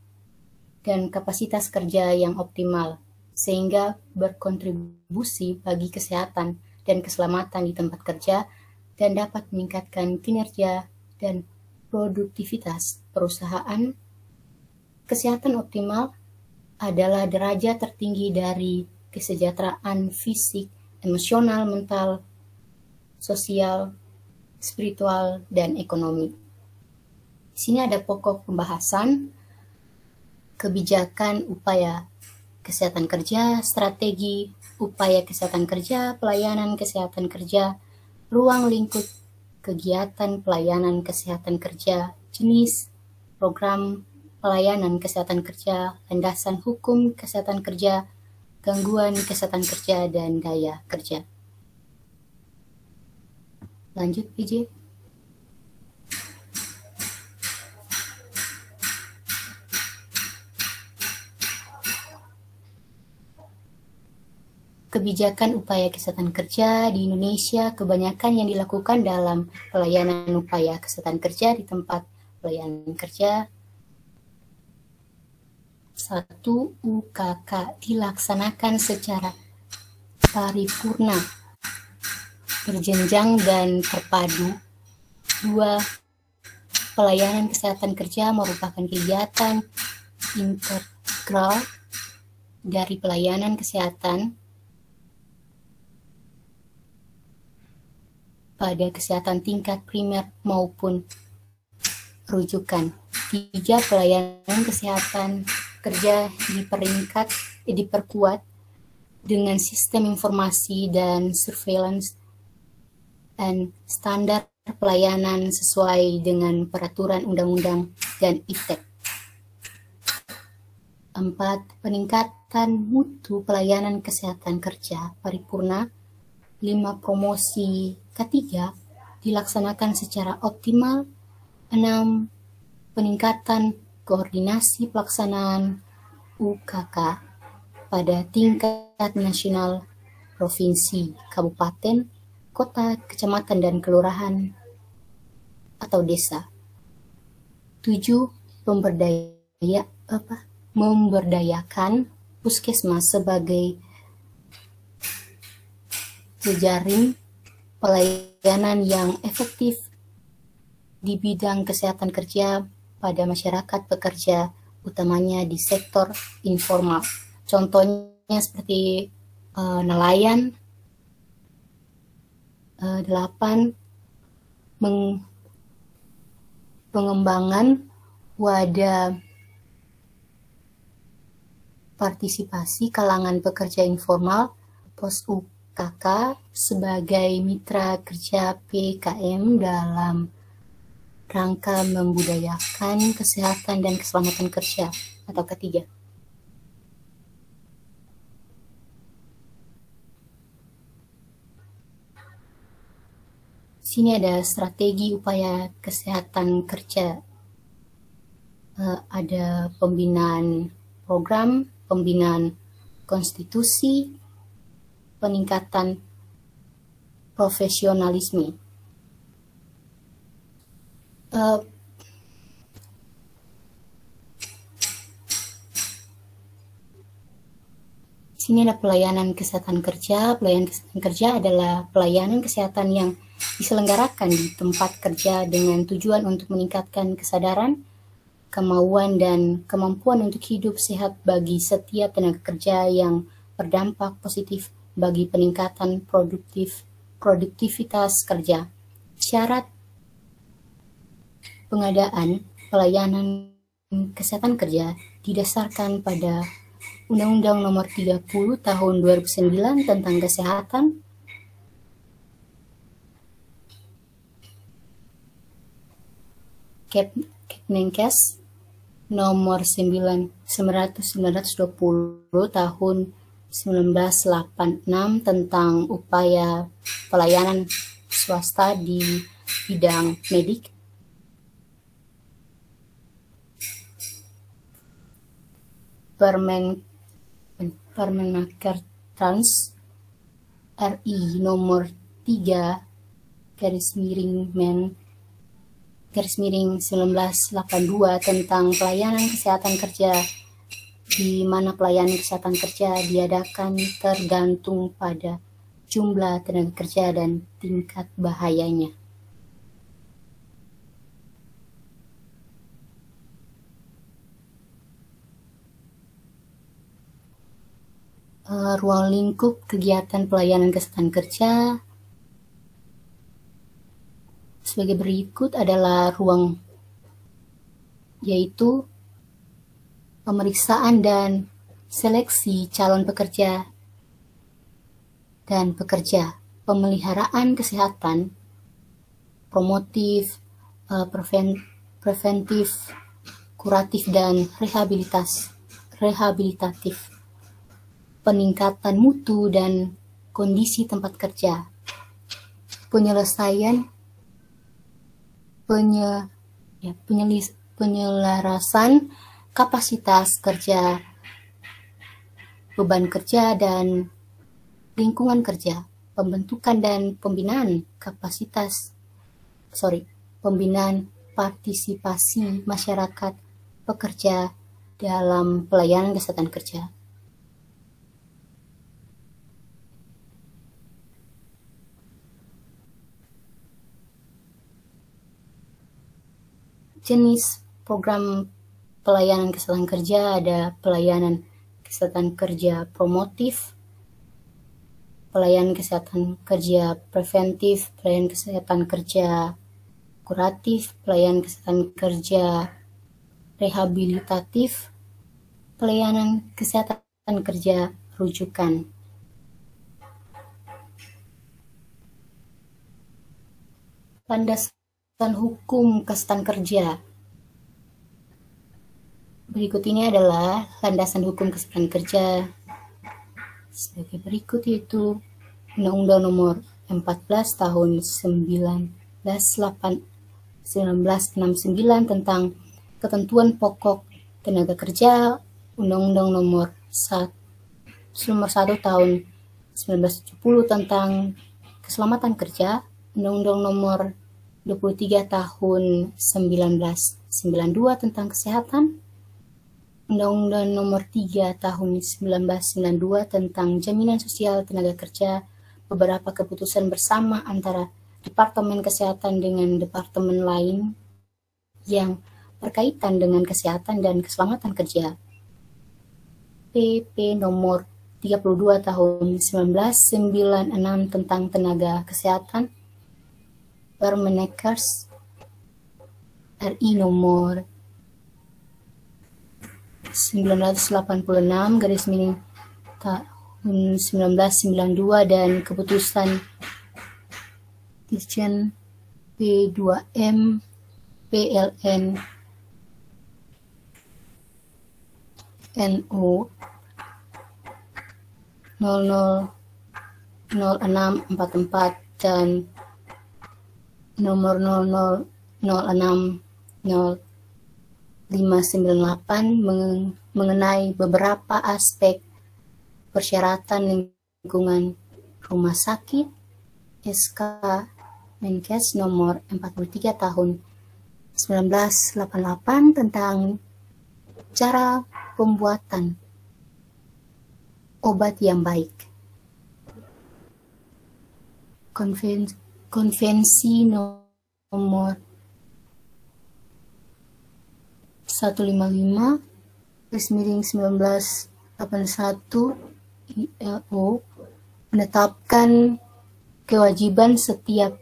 I: dan kapasitas kerja yang optimal, sehingga berkontribusi bagi kesehatan dan keselamatan di tempat kerja dan dapat meningkatkan kinerja dan produktivitas perusahaan. Kesehatan optimal adalah derajat tertinggi dari kesejahteraan fisik, emosional, mental, sosial, spiritual, dan ekonomi. Di sini ada pokok pembahasan, kebijakan upaya kesehatan kerja, strategi upaya kesehatan kerja, pelayanan kesehatan kerja, ruang lingkup kegiatan pelayanan kesehatan kerja, jenis program pelayanan kesehatan kerja, landasan hukum kesehatan kerja, gangguan kesehatan kerja, dan gaya kerja. Lanjut, PJ. kebijakan upaya kesehatan kerja di Indonesia kebanyakan yang dilakukan dalam pelayanan upaya kesehatan kerja di tempat pelayanan kerja. 1. UKK dilaksanakan secara paripurna, berjenjang dan terpadu. 2. Pelayanan kesehatan kerja merupakan kegiatan integral dari pelayanan kesehatan pada kesehatan tingkat primer maupun rujukan. 3. Pelayanan kesehatan kerja diperkuat dengan sistem informasi dan surveillance dan standar pelayanan sesuai dengan peraturan undang-undang dan ITEK. 4. Peningkatan mutu pelayanan kesehatan kerja paripurna. 5. Promosi ketiga dilaksanakan secara optimal. 6. Peningkatan koordinasi pelaksanaan UKK pada tingkat nasional, provinsi, kabupaten, kota, kecamatan, dan kelurahan atau desa. 7. Memberdayakan puskesmas sebagai jejaring pelayanan yang efektif di bidang kesehatan kerja pada masyarakat pekerja, utamanya di sektor informal. Contohnya seperti nelayan. 8. Pengembangan wadah partisipasi kalangan pekerja informal, pos UKK sebagai mitra kerja PKM dalam rangka membudayakan kesehatan dan keselamatan kerja atau ketiga. Sini ada strategi upaya kesehatan kerja. Ada pembinaan program, pembinaan konstitusi, peningkatan profesionalisme. Sini ada pelayanan kesehatan kerja. Pelayanan kesehatan kerja adalah pelayanan kesehatan yang diselenggarakan di tempat kerja dengan tujuan untuk meningkatkan kesadaran, kemauan, dan kemampuan untuk hidup sehat bagi setiap tenaga kerja yang berdampak positif bagi peningkatan produktivitas kerja. Syarat pengadaan pelayanan kesehatan kerja didasarkan pada Undang-Undang Nomor 30 Tahun 2009 tentang Kesehatan, Kepmenkes Nomor 920 Tahun 1986 tentang upaya pelayanan swasta di bidang medik. Permenaker Trans RI Nomor 3/1982 tentang pelayanan kesehatan kerja, di mana pelayanan kesehatan kerja diadakan tergantung pada jumlah tenaga kerja dan tingkat bahayanya. Ruang lingkup kegiatan pelayanan kesehatan kerja sebagai berikut adalah yaitu pemeriksaan dan seleksi calon pekerja dan pekerja, pemeliharaan kesehatan, promotif, preventif, kuratif, dan rehabilitatif, peningkatan mutu dan kondisi tempat kerja, penyelarasan kapasitas kerja, beban kerja, dan lingkungan kerja, pembentukan dan pembinaan partisipasi masyarakat pekerja dalam pelayanan kesehatan kerja. Jenis program pelayanan kesehatan kerja ada pelayanan kesehatan kerja promotif, pelayanan kesehatan kerja preventif, pelayanan kesehatan kerja kuratif, pelayanan kesehatan kerja rehabilitatif, pelayanan kesehatan kerja rujukan. Landasan hukum kesehatan kerja. Berikut ini adalah landasan hukum kesehatan kerja sebagai berikut, yaitu Undang-Undang Nomor 14 Tahun 1969 tentang Ketentuan Pokok Tenaga Kerja, Undang-Undang Nomor 1 Tahun 1970 tentang Keselamatan Kerja, Undang-Undang Nomor 23 Tahun 1992 tentang Kesehatan, Undang-Undang Nomor 3 Tahun 1992 tentang Jaminan Sosial Tenaga Kerja, beberapa keputusan bersama antara Departemen Kesehatan dengan departemen lain yang berkaitan dengan kesehatan dan keselamatan kerja. PP Nomor 32 Tahun 1996 tentang Tenaga Kesehatan, Permenakers RI Nomor 986 tahun 1992 dan keputusan Dirjen P2M PLN NO 000644 dan nomor 00060598 mengenai beberapa aspek persyaratan lingkungan rumah sakit, SK Menkes nomor 43 tahun 1988 tentang cara pembuatan obat yang baik. Konvensi nomor 155/1981 ILO menetapkan kewajiban setiap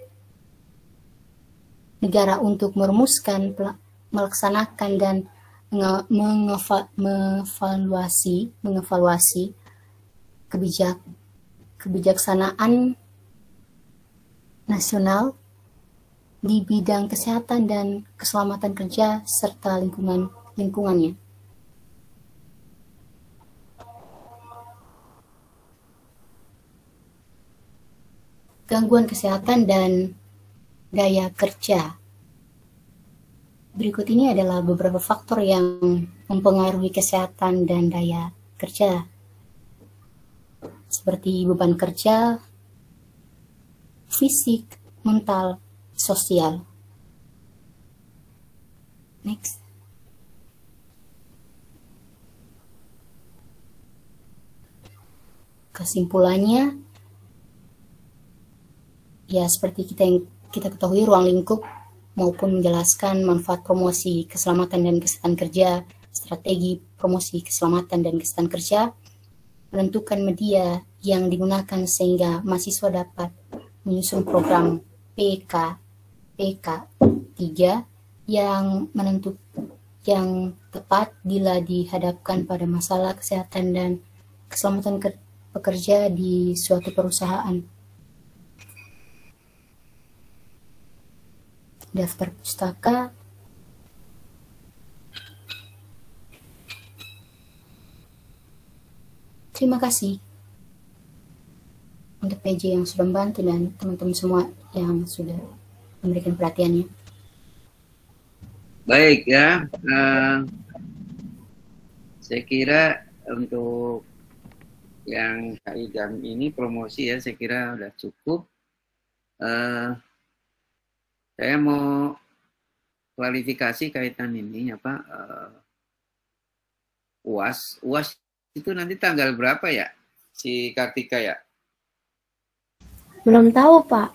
I: negara untuk merumuskan, melaksanakan dan mengevaluasi kebijaksanaan nasional di bidang kesehatan dan keselamatan kerja serta lingkungannya. Gangguan kesehatan dan daya kerja. Berikut ini adalah beberapa faktor yang mempengaruhi kesehatan dan daya kerja, seperti beban kerja, fisik, mental, sosial. Next. Kesimpulannya, ya seperti kita ketahui, ruang lingkup maupun menjelaskan manfaat promosi keselamatan dan kesehatan kerja, strategi promosi keselamatan dan kesehatan kerja, menentukan media yang digunakan sehingga mahasiswa dapat menyusun program PK 3 yang tepat bila dihadapkan pada masalah kesehatan dan keselamatan pekerja di suatu perusahaan. Daftar pustaka, terima kasih untuk PJ yang sudah membantu dan teman-teman semua yang sudah memberikan perhatiannya.
D: Baik ya, saya kira untuk yang hari jam ini promosi ya, saya kira udah cukup. Saya mau klarifikasi kaitan ini apa UAS. UAS itu nanti tanggal berapa ya, si Kartika ya?
A: Belum tahu, Pak,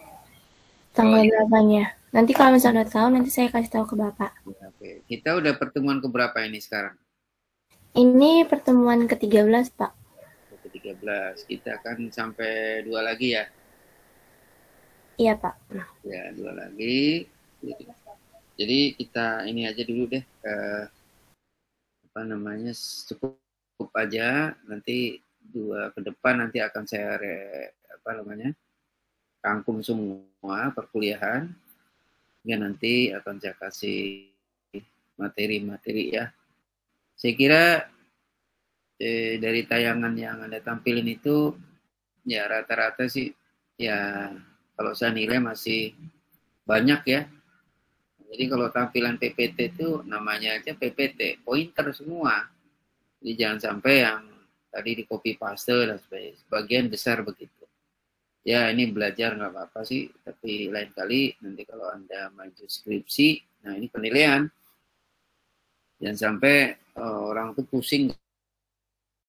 A: tanggal
D: Oh,
A: berapanya. Nanti kalau misalnya udah tahu, nanti saya kasih tahu ke Bapak.
D: Oke. Kita udah pertemuan keberapa ini sekarang?
A: Ini pertemuan ke-13, Pak.
D: Ke-13. Kita akan sampai 2 lagi ya?
A: Iya, Pak.
D: Ya, 2 lagi. Jadi kita ini aja dulu deh. Apa namanya, cukup aja. Nanti 2 ke depan nanti akan saya rangkum semua perkuliahan. Ya nanti akan saya kasih materi-materi ya. Saya kira dari tayangan yang Anda tampilin itu ya rata-rata sih ya kalau saya nilai masih banyak ya. Jadi kalau tampilan PPT itu namanya aja PPT, pointer semua. Jadi jangan sampai yang tadi di copy paste dan sebagainya. Sebagian besar begitu. Ya ini belajar nggak apa-apa sih, tapi lain kali nanti kalau Anda maju skripsi, nah ini penilaian. Jangan sampai orang tuh pusing